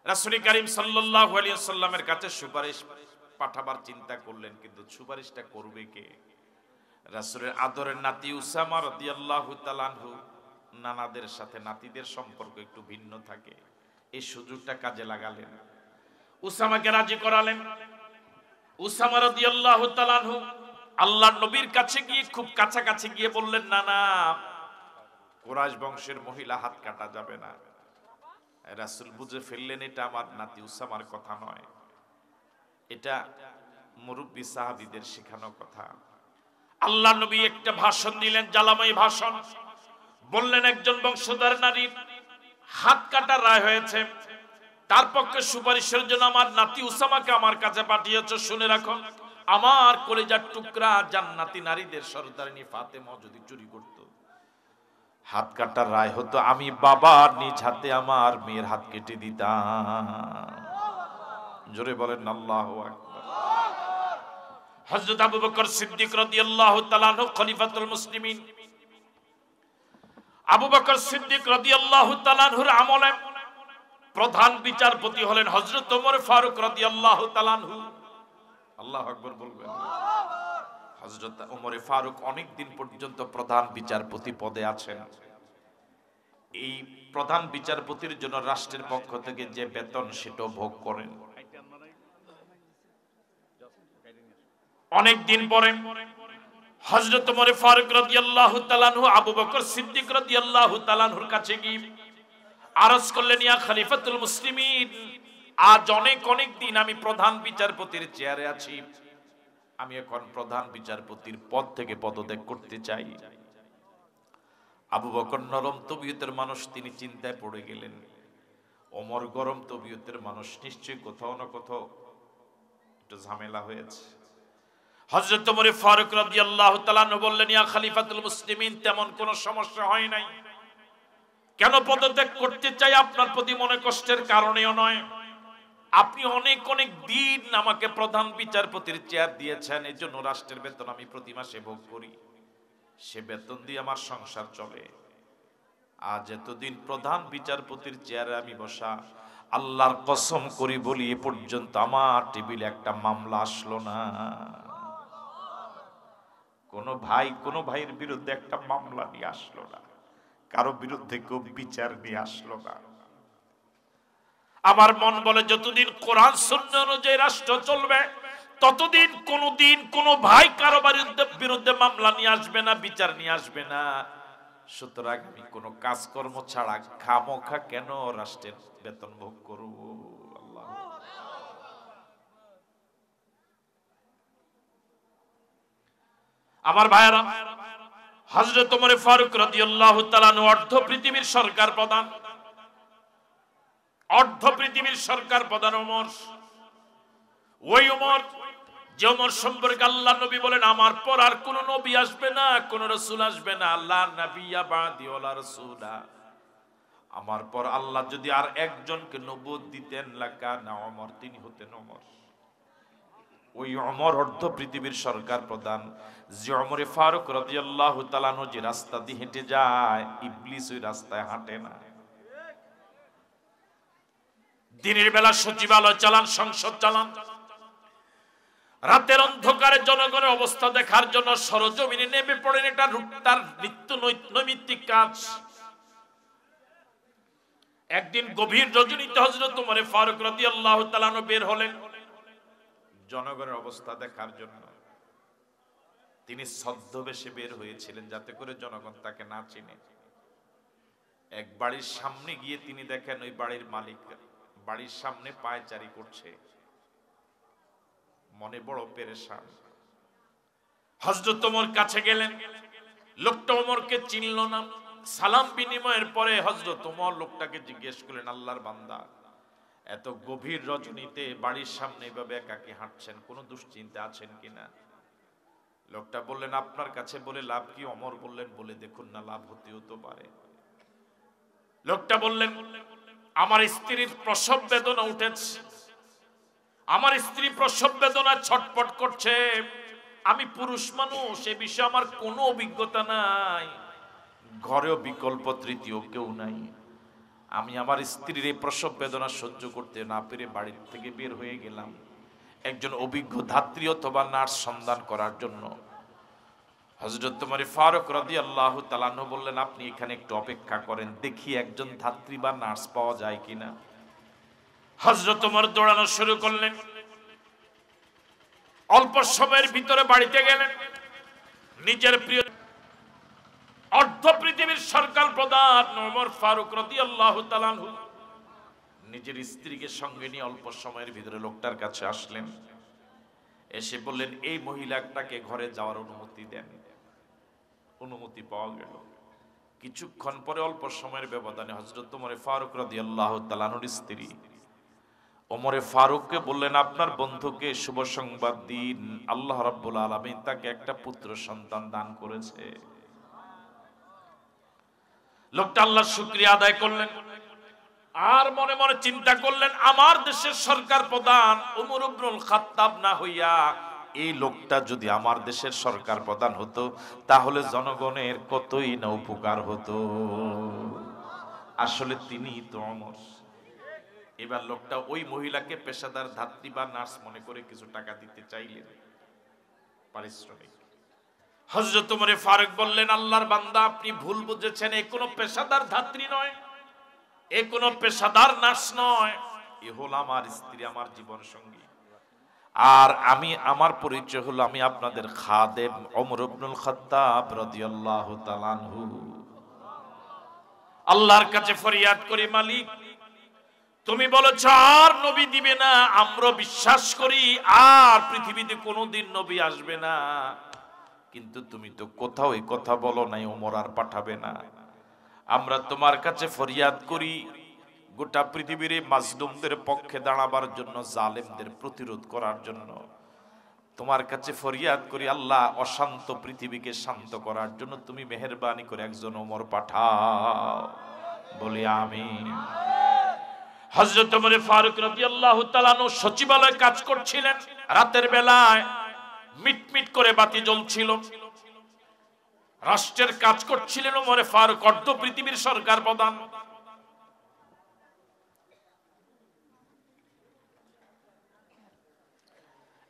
রাসূল করিম সাল্লাল্লাহু আলাইহি ওয়াসাল্লামের কাছে সুপারিশ পাঠাবার চিন্তা করলেন, কিন্তু সুপারিশটা করবে কে? রাসূলের আদরের নাতি উসামা রাদিয়াল্লাহু তাআলা আনহু, নানাদের সাথে নাতিদের সম্পর্ক একটু ভিন্ন থাকে, এই সুযোগটা কাজে লাগালেন, উসামাকে রাজি করালেন। উসামা রাদিয়াল্লাহু তাআলা আনহু আল্লাহ নবীর কাছে গিয়ে খুব কাছাকাছি গিয়ে বললেন, না না, কুরাইশ বংশের মহিলা হাত কাটা যাবে না। রাসূল বুঝে ফেললেন এটা আমার নাতি উসামার কথা নয়, এটা মুরব্বী সাহাবীদের শেখানো কথা। আল্লাহ নবী একটা ভাষণ দিলেন, জ্বালাময় ভাষণ। বললেন, একজন বংশধর নারীর হাত কাটা রায় হয়েছে, তার পক্ষে সুপারিশের জন্য আমার নাতি উসামাকে আমার কাছে পাঠিয়েছ। শুনে রাখো, আমার কলিজার টুকরা জান্নাতি নারীদের সরদারিনী ফাতেমা যদি চুরি করত, হাত কাটার রায় হতো, আমি বাবার নিজ হাতে আমার মেয়ের হাত কেটে দিতাম। জোরে বলেন আল্লাহু আকবার। হযরত আবু বকর সিদ্দিক রাদিয়াল্লাহু তাআলা আনহু খলিফাতুল মুসলিমিন, আবু বকর সিদ্দিক রাদিয়াল্লাহু তাআলা আনহুর আমলে প্রধান বিচারপতি হলেন হযরত ওমর ফারুক রাদিয়াল্লাহু তাআলা আনহু। আল্লাহু আকবার বলবেন। হযরত ওমর ফারুক অনেক দিন পর্যন্ত প্রধান বিচারপতি পদে আছেন। এই প্রধান বিচারপতির জন্য রাষ্ট্রের পক্ষ থেকে যে বেতন সেটা ভোগ করেন। অনেক দিন পরে হযরত ওমর ফারুক রাদিয়াল্লাহু তাআলা আনহু আবু বকর সিদ্দিক রাদিয়াল্লাহু তাআলা আনহুর কাছে গিয়ে আরজ করলেন, ইয়া খলিফাতুল মুসলিমিন, আজ অনেক দিন আমি প্রধান বিচারপতির চেয়ারে আছি, আমি এখন প্রধান বিচারপতির পদ থেকে পদত্যাগ করতে চাই। আবু বকর নরম তবিয়তের মানুষ, তিনি চিন্তায় পড়ে গেলেন। ওমর গরম তবিয়তের মানুষ, নিশ্চয়ই কোথাও না কোথাও একটু ঝামেলা হয়েছে। হযরত ওমর ফারুক রাদিয়াল্লাহু তাআলা আনহু বললেন, ইয়া খলিফাতুল মুসলিমিন, তেমন কোনো সমস্যা হয় নাই। কেন পদত্যাগ করতে চাই আপনার প্রতি মনে কষ্টের কারণেও নয়, আপনি অনেক দিন আমাকে প্রধান বিচারপতির চেয়ার দিয়েছেন, এই জন্য রাষ্ট্রের বেতন আমি প্রতি মাসে ভোগ করি, সে বেতন দিয়ে আমার সংসার চলে। আজ এতদিন প্রধান বিচারপতির চেয়ারে আমি বসা, আল্লাহর কসম করি বলি এ পর্যন্ত আমার টেবিলে একটা মামলা আসলো না। কোন ভাইয়ের বিরুদ্ধে একটা মামলা নিয়ে আসলো না, কারো বিরুদ্ধে কেউ বিচার নিয়ে আসলো না। আমার মন বলে, যতদিন কোরআন সুন্নাহ অনুযায়ী রাষ্ট্র চলবে, ততদিন কোনদিন কোন ভাই কারো বিরুদ্ধে মামলা নিয়ে আসবে না, বিচার নিয়ে আসবে না। সুতরাং আমি কোন কাজকর্ম ছাড়া খামোখা কেন রাষ্ট্রের বেতন ভোগ করব? আল্লাহ। আমার ভাইয়েরা, হযরত ওমর ফারুক রাদিয়াল্লাহু তাআলা আনহু অর্ধ পৃথিবীর সরকার প্রধান, অর্ধ পৃথিবীর সরকার প্রধান ওমর। ওই ওমর, যে ওমর সম্পর্কে আল্লাহ নবী বলেন, আমার পর আর কোন নবী আসবে না, কোন রাসূল আসবে না, আল্লাহ নবিয়্যা বাদি ওয়ালা রাসূলা, আমার পর আল্লাহ যদি আর একজনকে নবুয়ত দিতেন লাকানা ওমর, তিনি হতেন ওমর। ওই ওমর অর্ধ পৃথিবীর সরকার প্রধান, যে ওমর ফারুক রাদিয়াল্লাহু তাআলা আনহু যে রাস্তা দিয়ে হেঁটে যায়, ইবলিস ওই রাস্তায় হাঁটে না। দিনের বেলা সচিবালয় চালান, সংসদ চালান, রাতের অন্ধকারে জনগণের অবস্থা দেখার জন্য সরজমিনে নেমে পড়েন, এটা তার নিত্য নৈমিত্তিক কাজ। একদিন গভীর রজনীতে হযরত ওমর ফারুক রাদিয়াল্লাহু তাআলা আনহু বের হলেন জনগণের অবস্থা দেখার জন্য। তিনি ছদ্মবেশে বের হয়েছিলেন যাতে করে জনগণ তাকে না চিনে। এক বাড়ির সামনে গিয়ে তিনি দেখেন ওই বাড়ির মালিক বাড়ির সামনে পায়চারি করছে, মনে বড় পেরেশান। হযরত ওমর কাছে গেলেন, লোকটা ওমরকে চিনল না। সালাম বিনিময়ের পরে হযরত ওমর লোকটাকে জিজ্ঞেস করলেন, আল্লাহর বান্দা, এত গভীর রজনীতে বাড়ির সামনে এভাবে একাকী হাঁটছেন, কোনো দুশ্চিন্তা আছেন কিনা? লোকটা বললেন, আপনার কাছে বলে লাভ কি? ওমর বললেন, বলে দেখুন না, লাভ হতেও তো পারে। লোকটা বললেন, আমার স্ত্রীর প্রসব বেদনা উঠেছে, আমার স্ত্রী প্রসব বেদনা ছটপট করছে, আমি পুরুষ মানুষ, এ বিষয়ে আমার কোনো অভিজ্ঞতা নাই, ঘরেও বিকল্প তৃতীয় কেউ নাই। আমি আমার স্ত্রীর এই প্রসব বেদনা সহ্য করতে না পেরে বাড়ির থেকে বের হয়ে গেলাম একজন অভিজ্ঞ ধাত্রী অথবা নার্স সন্ধান করার জন্য। হযরত ওমর ফারুক রাদিয়াল্লাহু তাআলা আনহু বললেন, আপনি এখানে একটু অপেক্ষা করেন, দেখি একজন ধাত্রী বা নার্স পাওয়া যায় কিনা। হযরত ওমর দৌড়ানো শুরু করলেন। অল্প সময়ের ভিতরে বাড়িতে গেলেন, নিজের প্রিয় অর্ধ পৃথিবীর সরকার প্রধান ওমর ফারুক রাদিয়াল্লাহু তাআলা আনহু নিজের স্ত্রীকে সঙ্গে নিয়ে অল্প সময়ের ভিতরে লোকটার কাছে আসলেন। এসে বললেন, এই মহিলাটাকে ঘরে যাওয়ার অনুমতি দেন। অনুমতি পাওয়া গেল। কিছুক্ষণ পরে অল্প সময়ের ব্যবধানে হযরত ওমর ফারুক রাদিয়াল্লাহু তাআলা আনহুর স্ত্রী ওমরে ফারুককে বললেন, আপনার বন্ধুকে শুভ সংবাদ দিন, আল্লাহ রাব্বুল আলামিন তাকে একটা পুত্র সন্তান দান করেছে। লোকটা আল্লাহর শুকরিয়া আদায় করলেন, আর মনে মনে চিন্তা করলেন, আমার দেশের সরকার প্রধান ওমর ইবনুল খাত্তাব না হইয়া এই লোকটা যদি আমার দেশের সরকার প্রধান হতো, তাহলে জনগণের কতই না উপকার হতো। আসলে তিনি তো অমর। এবার লোকটা ওই মহিলাকে পেশাদার ধাত্রী বা নার্স মনে করে কিছু টাকা দিতে চাইলেন, পারিশ্রমিক। হযরত ওমর ফারুক বললেন, আল্লাহর বান্দা, আপনি ভুল বুঝেছেন, এ কোনো পেশাদার ধাত্রী নয়, এ কোনো পেশাদার নার্স নয়, এ হলো আমার স্ত্রী, আমার জীবন সঙ্গী। আর আমি, আমার পরিচয় হলো, আমি আপনাদের খাদেম ওমর ইবনুল খাত্তাব রাদিয়াল্লাহু তাআলা আনহু। আল্লাহর কাছে ফরিয়াদ করি, মালিক, তুমি বলেছ আর নবী দিবে না, আমরা বিশ্বাস করি আর পৃথিবীতে কোনোদিন নবী আসবে না, কিন্তু তুমি তো কোথাও এই কথা বলো নাই ওমর আর পাঠাবে না। আমরা তোমার কাছে ফরিয়াদ করি, গোটা পৃথিবীর মাজলুমদের পক্ষে দাঁড়াবার জন্য, জালেমদের প্রতিরোধ করার জন্য তোমার কাছে ফরিয়াদ করি, আল্লাহ, অশান্ত পৃথিবীকে শান্ত করার জন্য তুমি মেহেরবানি করে একজন ওমর পাঠাও। বলি আমিন। হযরত ওমর ফারুক রাদিয়াল্লাহু তাআলা আনহু সচিবালয়ে কাজ করছিলেন। রাতের বেলায় মিটমিট করে বাতি জ্বলছিল। রাষ্ট্রের কাজ করছিলেন ওমর ফারুক, অর্ধ পৃথিবীর সরকার প্রধান।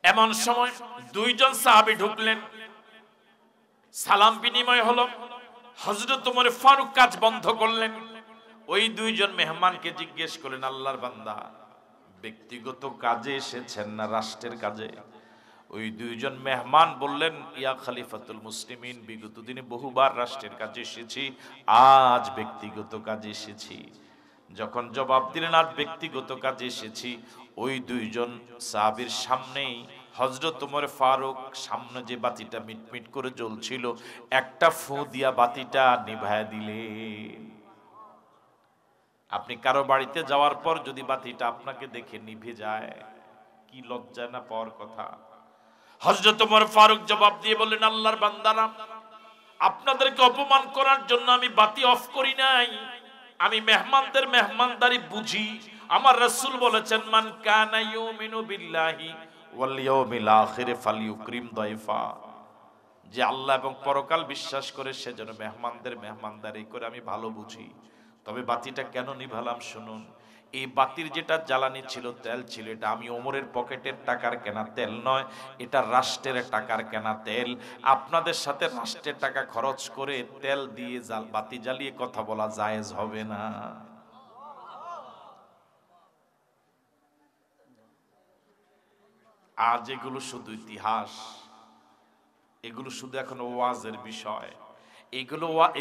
এমন সময় দুইজন সাহাবী ঢুকলেন, সালাম বিনিময় হলো। হযরত ওমর ফারুক কাজ বন্ধ করলেন। ওই দুইজন মেহমানকে জিজ্ঞেস করলেন, আল্লাহর বান্দা, ব্যক্তিগত কাজে এসেছেন না রাষ্ট্রের কাজে? ওই দুইজন মেহমান বললেন, ইয়া খলিফাতুল মুসলিমিন, বিগত দিনে বহুবার রাষ্ট্রের কাজে এসেছি, আজ ব্যক্তিগত কাজে এসেছি। যখন জবাব দিলেন আর ব্যক্তিগত কাজে এসেছি, ওই দুইজন সাহাবীর সামনেই হযরত ওমর ফারুক সামনে যে বাতিটা মিটমিট করে জ্বলছিল, একটা ফু দিয়া বাতিটা নিভায়া দিলেন। আপনি কারো বাড়িতে যাওয়ার পর যদি বাতিটা আপনাকে দেখে নিভে যায়, কি লজ্জা না পাওয়ার কথা। হযরত ওমর ফারুক জবাব দিয়ে বললেন, আল্লাহর বান্দারা, আপনাদেরকে অপমান করার জন্য আমি বাতি অফ করি নাই, আমি মেহমানদের মেহমানদারি বুঝি। আমার রাসূল বলেছেন, মান কানা ইউমিনু বিল্লাহি ওয়াল ইয়াউমিল আখির ফালইউকরিম দাইফা, যে আল্লাহ এবং পরকাল বিশ্বাস করে সে যেন মেহমানদের মেহমানদারি করে, আমি ভালো বুঝি। তবে বাতিটা কেন নিভালাম শুনুন। এই বাতির যেটা জ্বালানি ছিল, তেল ছিল, এটা আমি ওমরের পকেটের টাকার কেনা তেল নয়, এটা রাষ্ট্রের টাকার কেনা তেল। আপনাদের সাথে রাষ্ট্রের টাকা খরচ করে তেল দিয়ে বাতি জ্বালিয়ে কথা বলা জায়েজ হবে না। আজ এগুলো শুধু ইতিহাস, এগুলো শুধু এখন ওয়াজের বিষয়।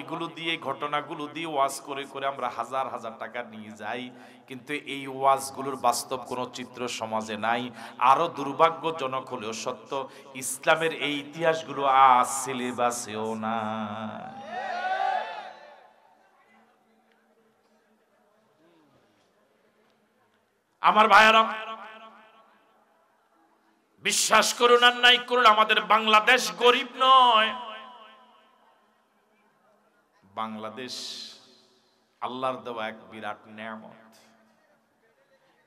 এগুলো দিয়ে, ঘটনাগুলো দিয়ে ওয়াজ করে করে আমরা হাজার হাজার টাকা নিয়ে যাই, কিন্তু এই ওয়াজগুলোর বাস্তব কোনো চিত্র সমাজে নাই। আরো দুর্ভাগ্যজনক হলেও সত্য, ইসলামের এই ইতিহাসগুলো আজ সিলেবাসেও না। আমার ভাইয়েরা, বিশ্বাস করুন আর নাই করুন, আমাদের বাংলাদেশ গরিব নয়। বাংলাদেশ আল্লাহর দেওয়া এক বিরাট নেয়ামত।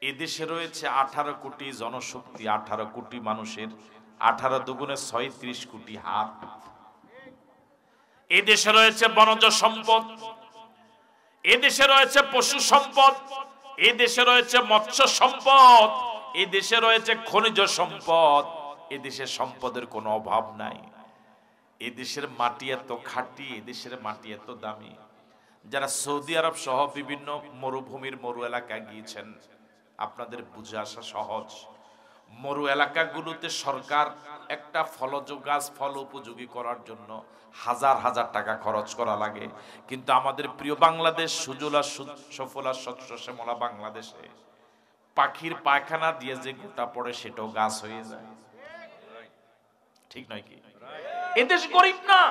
এদেশে রয়েছে 18 কোটি জনশক্তি, 18 কোটি মানুষের 18 দুগুণে 36 কোটি হাত। এদেশে রয়েছে বনজ সম্পদ, এদেশে রয়েছে পশু সম্পদ, এদেশে রয়েছে মৎস্য সম্পদ, এদেশে রয়েছে খনিজ সম্পদ। এদেশে সম্পদের কোনো অভাব নাই। এদেশের মাটি এত খাঁটি, এদেশের মাটি এত দামি। যারা সৌদি আরব সহ বিভিন্ন মরুভূমির মরু এলাকায় গিয়েছেন, আপনাদের বুঝে আসা সহজ। মরু এলাকাগুলোতে সরকার একটা ফলজ গাছ ফল উপযোগী করার জন্য হাজার হাজার টাকা খরচ করা লাগে, কিন্তু আমাদের প্রিয় বাংলাদেশ সুজলা সফলা শস্য শ্যামলা বাংলাদেশে পাখির পায়খানা দিয়ে যে গোটা পড়ে সেটাও গাছ হয়ে যায়। ঠিক নয় কি? এদেশ গরিব না,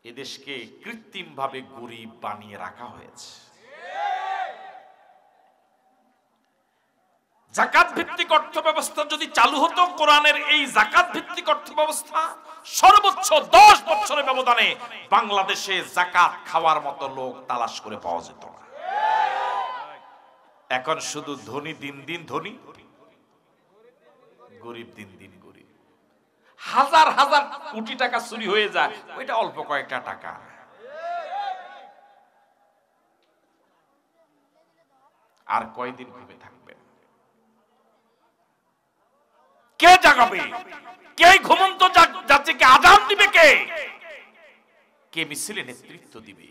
এদেশকে কৃত্রিম ভাবে গরিব বানিয়ে রাখা হয়েছে। যাকাত ভিত্তিক অর্থ ব্যবস্থা যদি চালু হতো, কোরআনের এই যাকাত ভিত্তিক অর্থ ব্যবস্থা, সর্বোচ্চ 10 বছরের ব্যবধানে বাংলাদেশে যাকাত খাওয়ার মতো লোক তালাশ করে পাওয়া যেত না। এখন শুধু ধনী দিন দিন ধনী, গরিব দিন দিন গরিব। হাজার হাজার কোটি টাকা চুরি হয়ে যায়, ওইটা অল্প কয়েকটা টাকা। আর কয়দিন ঘুমে থাকবেন? কে জাগাবে? কে ঘুমন্ত জাতিকে আযান দিবে? কে মিছিলে নেতৃত্ব দিবে?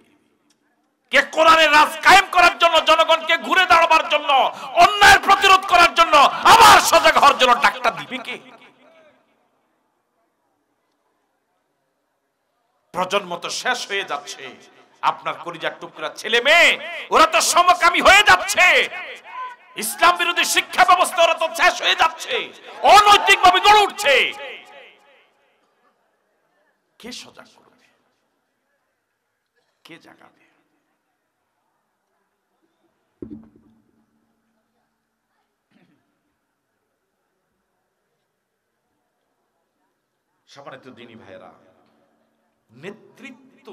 কে কোরআনের রাজ কায়েম করার জন্য, জনগণকে ঘুরে দাঁড়াবার জন্য, অন্যায়ের প্রতিরোধ করার জন্য, আবার সজাগ হওয়ার জন্য ডাকটা দিবে কে? প্রজন্ম তো শেষ হয়ে যাচ্ছে। আপনার কলিজার টুকরা ছেলে মেয়ে ওরা তো সমকামী হয়ে যাচ্ছে। ইসলাম বিরোধী শিক্ষা ব্যবস্থা ওরা তো শেষ হয়ে যাচ্ছে, অনৈতিক ভাবে গড়ে উঠছে। কে সজাগ করবে? কে জাগাবে? সম্মানিত দিনী ভাইয়েরা, নেতৃত্ব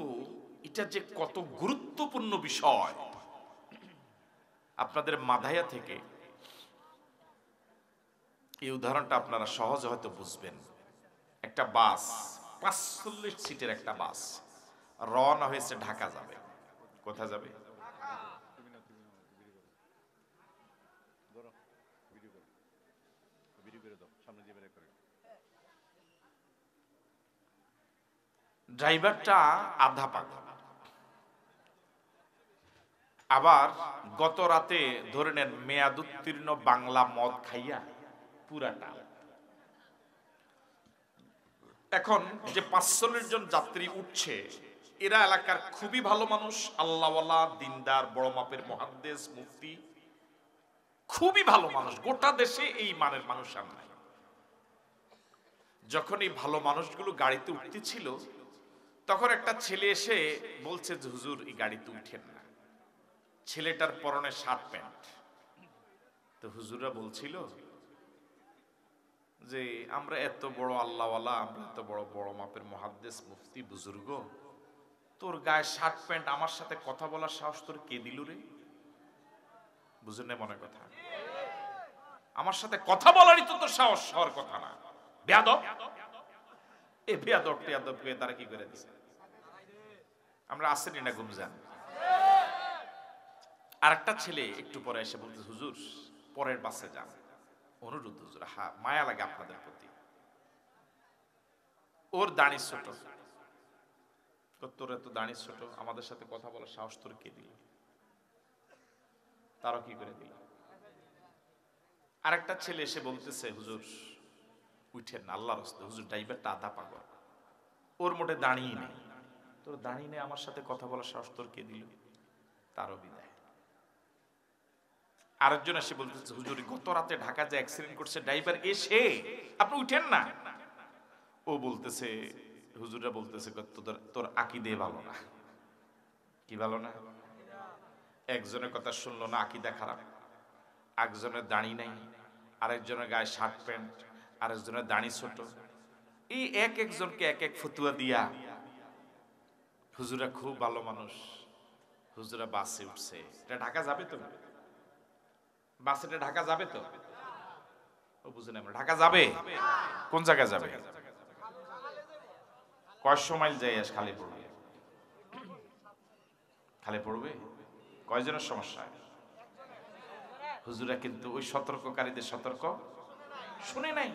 এটা যে কত গুরুত্বপূর্ণ বিষয়, আপনাদের মাধায়া থেকে এই উদাহরণটা আপনারা সহজে হয়তো বুঝবেন। একটা বাস, 45 সিটের একটা বাস রওনা হয়েছে ঢাকা যাবে। কোথায় যাবে? ড্রাইভারটা আধা পাগল, আবার গত রাতে ধরে নেন মেয়াদ উত্তীর্ণ বাংলা মদ খাইয়া পুরাটা। এখন যে 45 জন যাত্রী উঠছে, এরা এলাকার খুবই ভালো মানুষ, আল্লাহওয়ালা, দিনদার, বড় মাপের মুহাদ্দিস, মুফতি, খুবই ভালো মানুষ। গোটা দেশে এই মানের মানুষ আর নাই। যখন এই ভালো মানুষগুলো গাড়িতে উঠতেছিল, তখন একটা ছেলে এসে বলছে যে হুজুর এই গাড়িতে উঠেন না। ছেলেটার পরনে শার্ট প্যান্ট। তো হুজুররা বলছিল যে আমরা এত বড় আল্লাহওয়ালা, আমরা এত বড় বড় মাপের মুহাদ্দিস, মুফতি, বুজুর্গ, তোর গায়ে শার্ট প্যান্ট, আমার সাথে কথা বলার সাহস তোর কে দিল রে? বুঝুন না মনে কথা? আমার সাথে কথা বলারই তো তোর সাহস হওয়ার কথা না। বেয়াদব! এ বেয়াদব টেয়াদবকে তারা কি করে দিছে? আমরা আসেনি না গুমজান। আর একটা ছেলে একটু পরে এসে বলতে, হুজুর পরের বাসে যান, অনুরোধ হুজুর, হ্যাঁ মায়া লাগে আপনাদের প্রতি। ওর দাড়ি ছোট। তোর এত দাড়ি ছোট, আমাদের সাথে কথা বলার সাহস তোর কে দিল? তারও কি করে দিল? আরেকটা ছেলে এসে বলতেছে, হুজুর উঠেন না আল্লাহর রাস্তায়, হুজুর ড্রাইভারটা আধা পাগল, ওর মোটে দাঁড়িয়ে নেই। তোর দাঁড়িয়ে নেই, আমার সাথে কথা বলার সাহস তোর কে দিল? তারও বিদায়। আরেকজন এসে বলতেছে, হুজুর গত রাতে ঢাকা যে অ্যাক্সিডেন্ট করছে ড্রাইভার এসে, আপনি উঠেন না। ও বলতেছে, হুজুররা বলতেছে তোর আকীদা ভালো না। কি ভালো না? একজনের কথা শুনলো না, আকীদা খারাপ। একজনের দাড়ি নাই, আরেকজনের গায়ে শার্ট প্যান্ট, আরেকজনের দাড়ি ছোট। এই এক একজনকে এক এক ফতুয়া দিয়া হুজুরা খুব ভালো মানুষ, হুজুরা বাসে উঠছে। এটা ঢাকা যাবে তো? বাসে ঢাকা যাবে তো? ও বুঝে না, ঢাকা যাবে? কোন জায়গায় যাবে? কয়শো মাইল যাই খালি পড়বে? খালি পড়বে? কয়জনের সমস্যা? হুজুরা কিন্তু ওই সতর্ককারীদের সতর্ক শুনে নাই।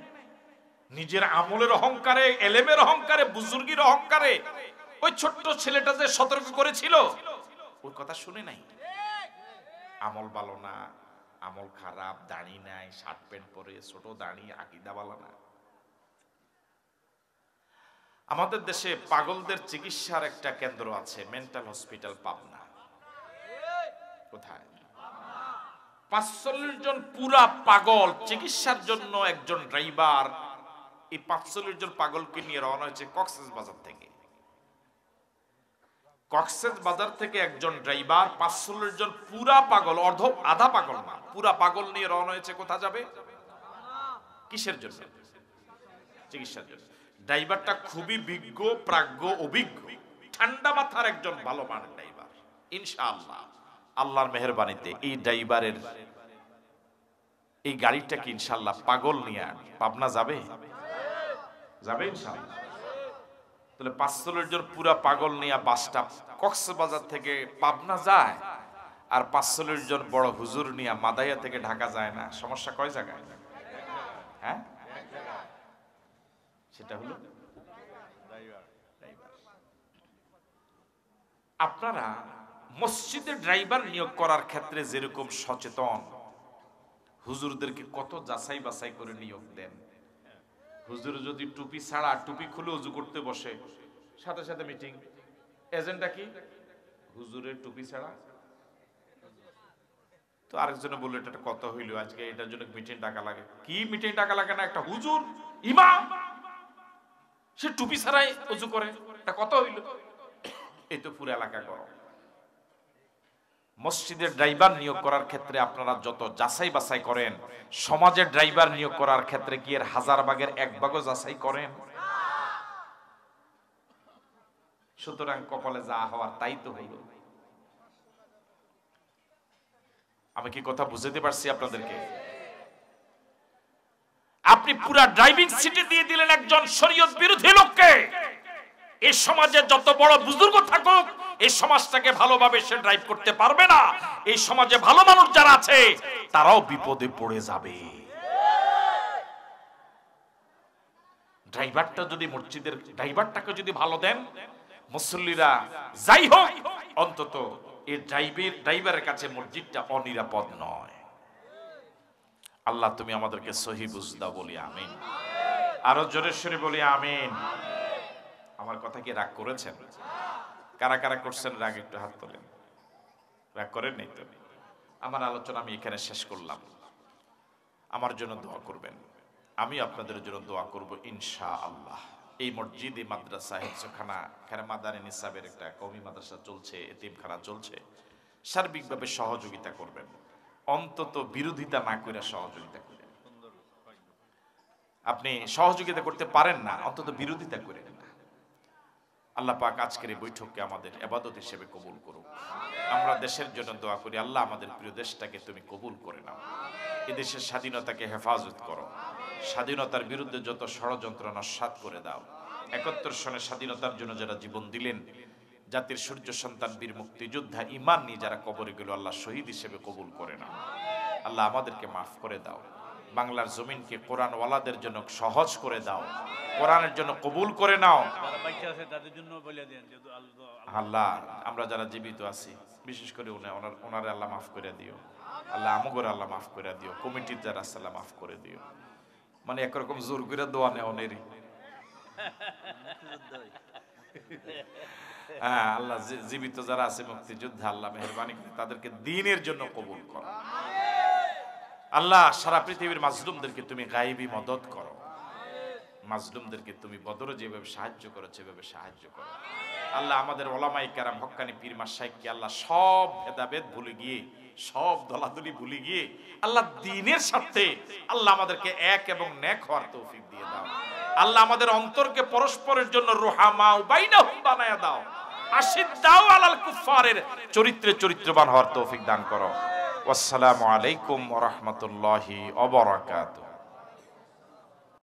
নিজের আমলের অহংকারে, এলেমের অহংকারে, বুজুর্গির অহংকারে ওই ছোট্ট ছেলেটা যে সতর্ক করেছিল ওর কথা শুনে নাই। আমল ভালো না, আমল খারাপ, দাড়ি নাই, শার্ট প্যান্ট পরে, ছোট দাড়ি, আকীদাওয়ালা না। আমাদের দেশে পাগলদের চিকিৎসার একটা কেন্দ্র আছে, মেন্টাল হসপিটাল পাবনা। কোথায়? ৪৫ জন পুরা পাগল চিকিৎসার জন্য একজন ড্রাইভার এই ৪৫ জন পাগলকে নিয়ে রওনা হয়েছে কক্সবাজার থেকে। কক্সবাজার থেকে একজন ড্রাইভার ৪৫ জন পুরা পাগল, আধা পাগল না, পুরা পাগল নিয়ে রওনা হয়েছে। কোথা যাবে? কিসের জন্য? চিকিৎসার জন্য। ড্রাইভারটা খুবই বিজ্ঞ, প্রাজ্ঞ, অভিজ্ঞ, ঠান্ডা মাথার একজন ভালো মানের ড্রাইভার। ইনশাআল্লাহ আল্লাহর মেহেরবানিতে এই ড্রাইভারের এই গাড়িটা কি ইনশাআল্লাহ পাগল নিয়ে পাবনা যাবে? যাবে ইনশাআল্লাহ। তাহলে ৪৫ জন পুরা পাগল নিয়ে বাসটা কক্সবাজার থেকে পাবনা যায়, আর ৪৫ জন বড় হুজুর নিয়ে মাদাইয়া থেকে ঢাকা যায় না। সমস্যা কয় জায়গায়? হ্যাঁ, সেটা হলো আপনারা মসজিদে ড্রাইভার নিয়োগ করার ক্ষেত্রে যেরকম সচেতন, হুজুরদেরকে কত যাচাই বাছাই করে নিয়োগ দেন। হুজুর যদি টুপি ছাড়া, টুপি খুলে উজু করতে বসে, সাথে সাথে মিটিং। এজেন্ডা কি? হুজুরের টুপি ছাড়া। তো আরেকজনে বললো এটা কত হইল আজকে, এটার জন্য মিটিং ডাকা লাগে। কি মিটিং ডাকা লাগে না? একটা হুজুর ইমাম, সে টুপি ছাড়াই উজু করে, এটা কত হইল? এই তো পুরো এলাকা গরম। মসজিদের ড্রাইভার নিয়োগ করার ক্ষেত্রে আপনারা যত যাচাই বাছাই করেন, সমাজের ড্রাইভার নিয়োগ করার ক্ষেত্রে কি এর 1000 ভাগের 1 ভাগও যাচাই করেন? সুতরাং কপালে যা হওয়ার তাই তো হইল। আমি কি কথা বুঝাতে পারছি আপনাদেরকে? আপনি পুরা ড্রাইভিং সিটে দিয়ে দিলেন একজন শরীয়ত বিরোধী লোককে। এই সমাজে যত বড় বুজুর্গ থাকুক, এই সমাজটাকে ভালোভাবে সে ড্রাইভ করতে পারবে না। এই সমাজে ভালো মানুষ যারা আছে তারাও বিপদে পড়ে যাবে। ড্রাইভারটা যদি মসজিদের ড্রাইভারটাকে যদি ভালো দেন, মুসল্লিরা যাই হোক, অন্তত এই ড্রাইভারের কাছে মসজিদটা অনিরাপদ নয়। আল্লাহ তুমি আমাদেরকে সহি বুঝ দাও, বলি আমিন। আরো জোরে সরে বলি আমিন। আমার কথা কি রাগ করেছেন? কারা কারা করছেন রাগ? একটু হাত তোলেন। রাগ করেন নাই তো? আমার আলোচনা আমি এখানে শেষ করলাম। আমার জন্য দোয়া করবেন, আমি আপনাদের জন্য দোয়া করব ইনশাআল্লাহ। এই মসজিদে মাদ্রাসা, হেফজখানা, এখানে মাদানী নিসাবের একটা কওমি মাদ্রাসা চলছে, এতিমখানা চলছে। সার্বিকভাবে সহযোগিতা করবেন, অন্তত বিরোধিতা না করে সহযোগিতা করেন। আপনি সহযোগিতা করতে পারেন না, অন্তত বিরোধিতা করেন না। আল্লাহ পাক আজকের এই বৈঠককে আমাদের ইবাদত হিসেবে কবুল করুক। আমরা দেশের জন্য দোয়া করি, আল্লাহ আমাদের প্রিয় দেশটাকে তুমি কবুল করে নাও। এই দেশের স্বাধীনতাকে হেফাজত করো। স্বাধীনতার বিরুদ্ধে যত ষড়যন্ত্র নস্যাৎ করে দাও। ৭১ সনের স্বাধীনতার জন্য যারা জীবন দিলেন, জাতির সূর্য সন্তান বীর মুক্তিযোদ্ধা ঈমান নিয়ে যারা কবরে গেল, আল্লাহ শহীদ হিসেবে কবুল করে নাও। আল্লাহ আমাদেরকে মাফ করে দাও। বাংলার জমিনকে কোরআন ওয়ালাদের জন্য সহজ করে দাও, কোরআনের জন্য কবুল করে নাও। আল্লাহ আমরা যারা জীবিত আছি, বিশেষ করে ওনারে আল্লাহ মাফ করে দিও। আল্লাহ আমগরে আল্লাহ মাফ করে দিও। কমিটির যারা আছে আল্লাহ মাফ করে দিও। মানে একরকম জোর করে দোয়া নেওয়ানেরই। হ্যাঁ, আল্লাহ জীবিত যারা আছে মুক্তিযোদ্ধা, আল্লাহ মেহেরবানি করে তাদেরকে দ্বীনের জন্য কবুল করো। আল্লাহ সারা পৃথিবীর মাজলুমদেরকে তুমি গায়েবী মদত করো। মাজলুমদেরকে তুমি বদরে যেভাবে সাহায্য করেছো এভাবে সাহায্য করো। আল্লাহ আমাদের ওলামায়ে কেরাম, হক্কানি পীর মাশায়েখকে আল্লাহ সব ভেদাভেদ ভুলে গিয়ে, সব দলাদলি ভুলে গিয়ে আল্লাহ দ্বীনের সাথে আল্লাহ আমাদেরকে এক এবং নেক হওয়ার তৌফিক দিয়ে দাও। আল্লাহ আমাদের অন্তরকে পরস্পরের জন্য রুহামাউ বাইনাহুম বানায়া দাও। আশিদ্দাউ আলাল কুফারের চরিত্রবান হওয়ার তৌফিক দান করো। আসসালামু আলাইকুম ওয়া রাহমাতুল্লাহি ওয়া বারাকাতুহু।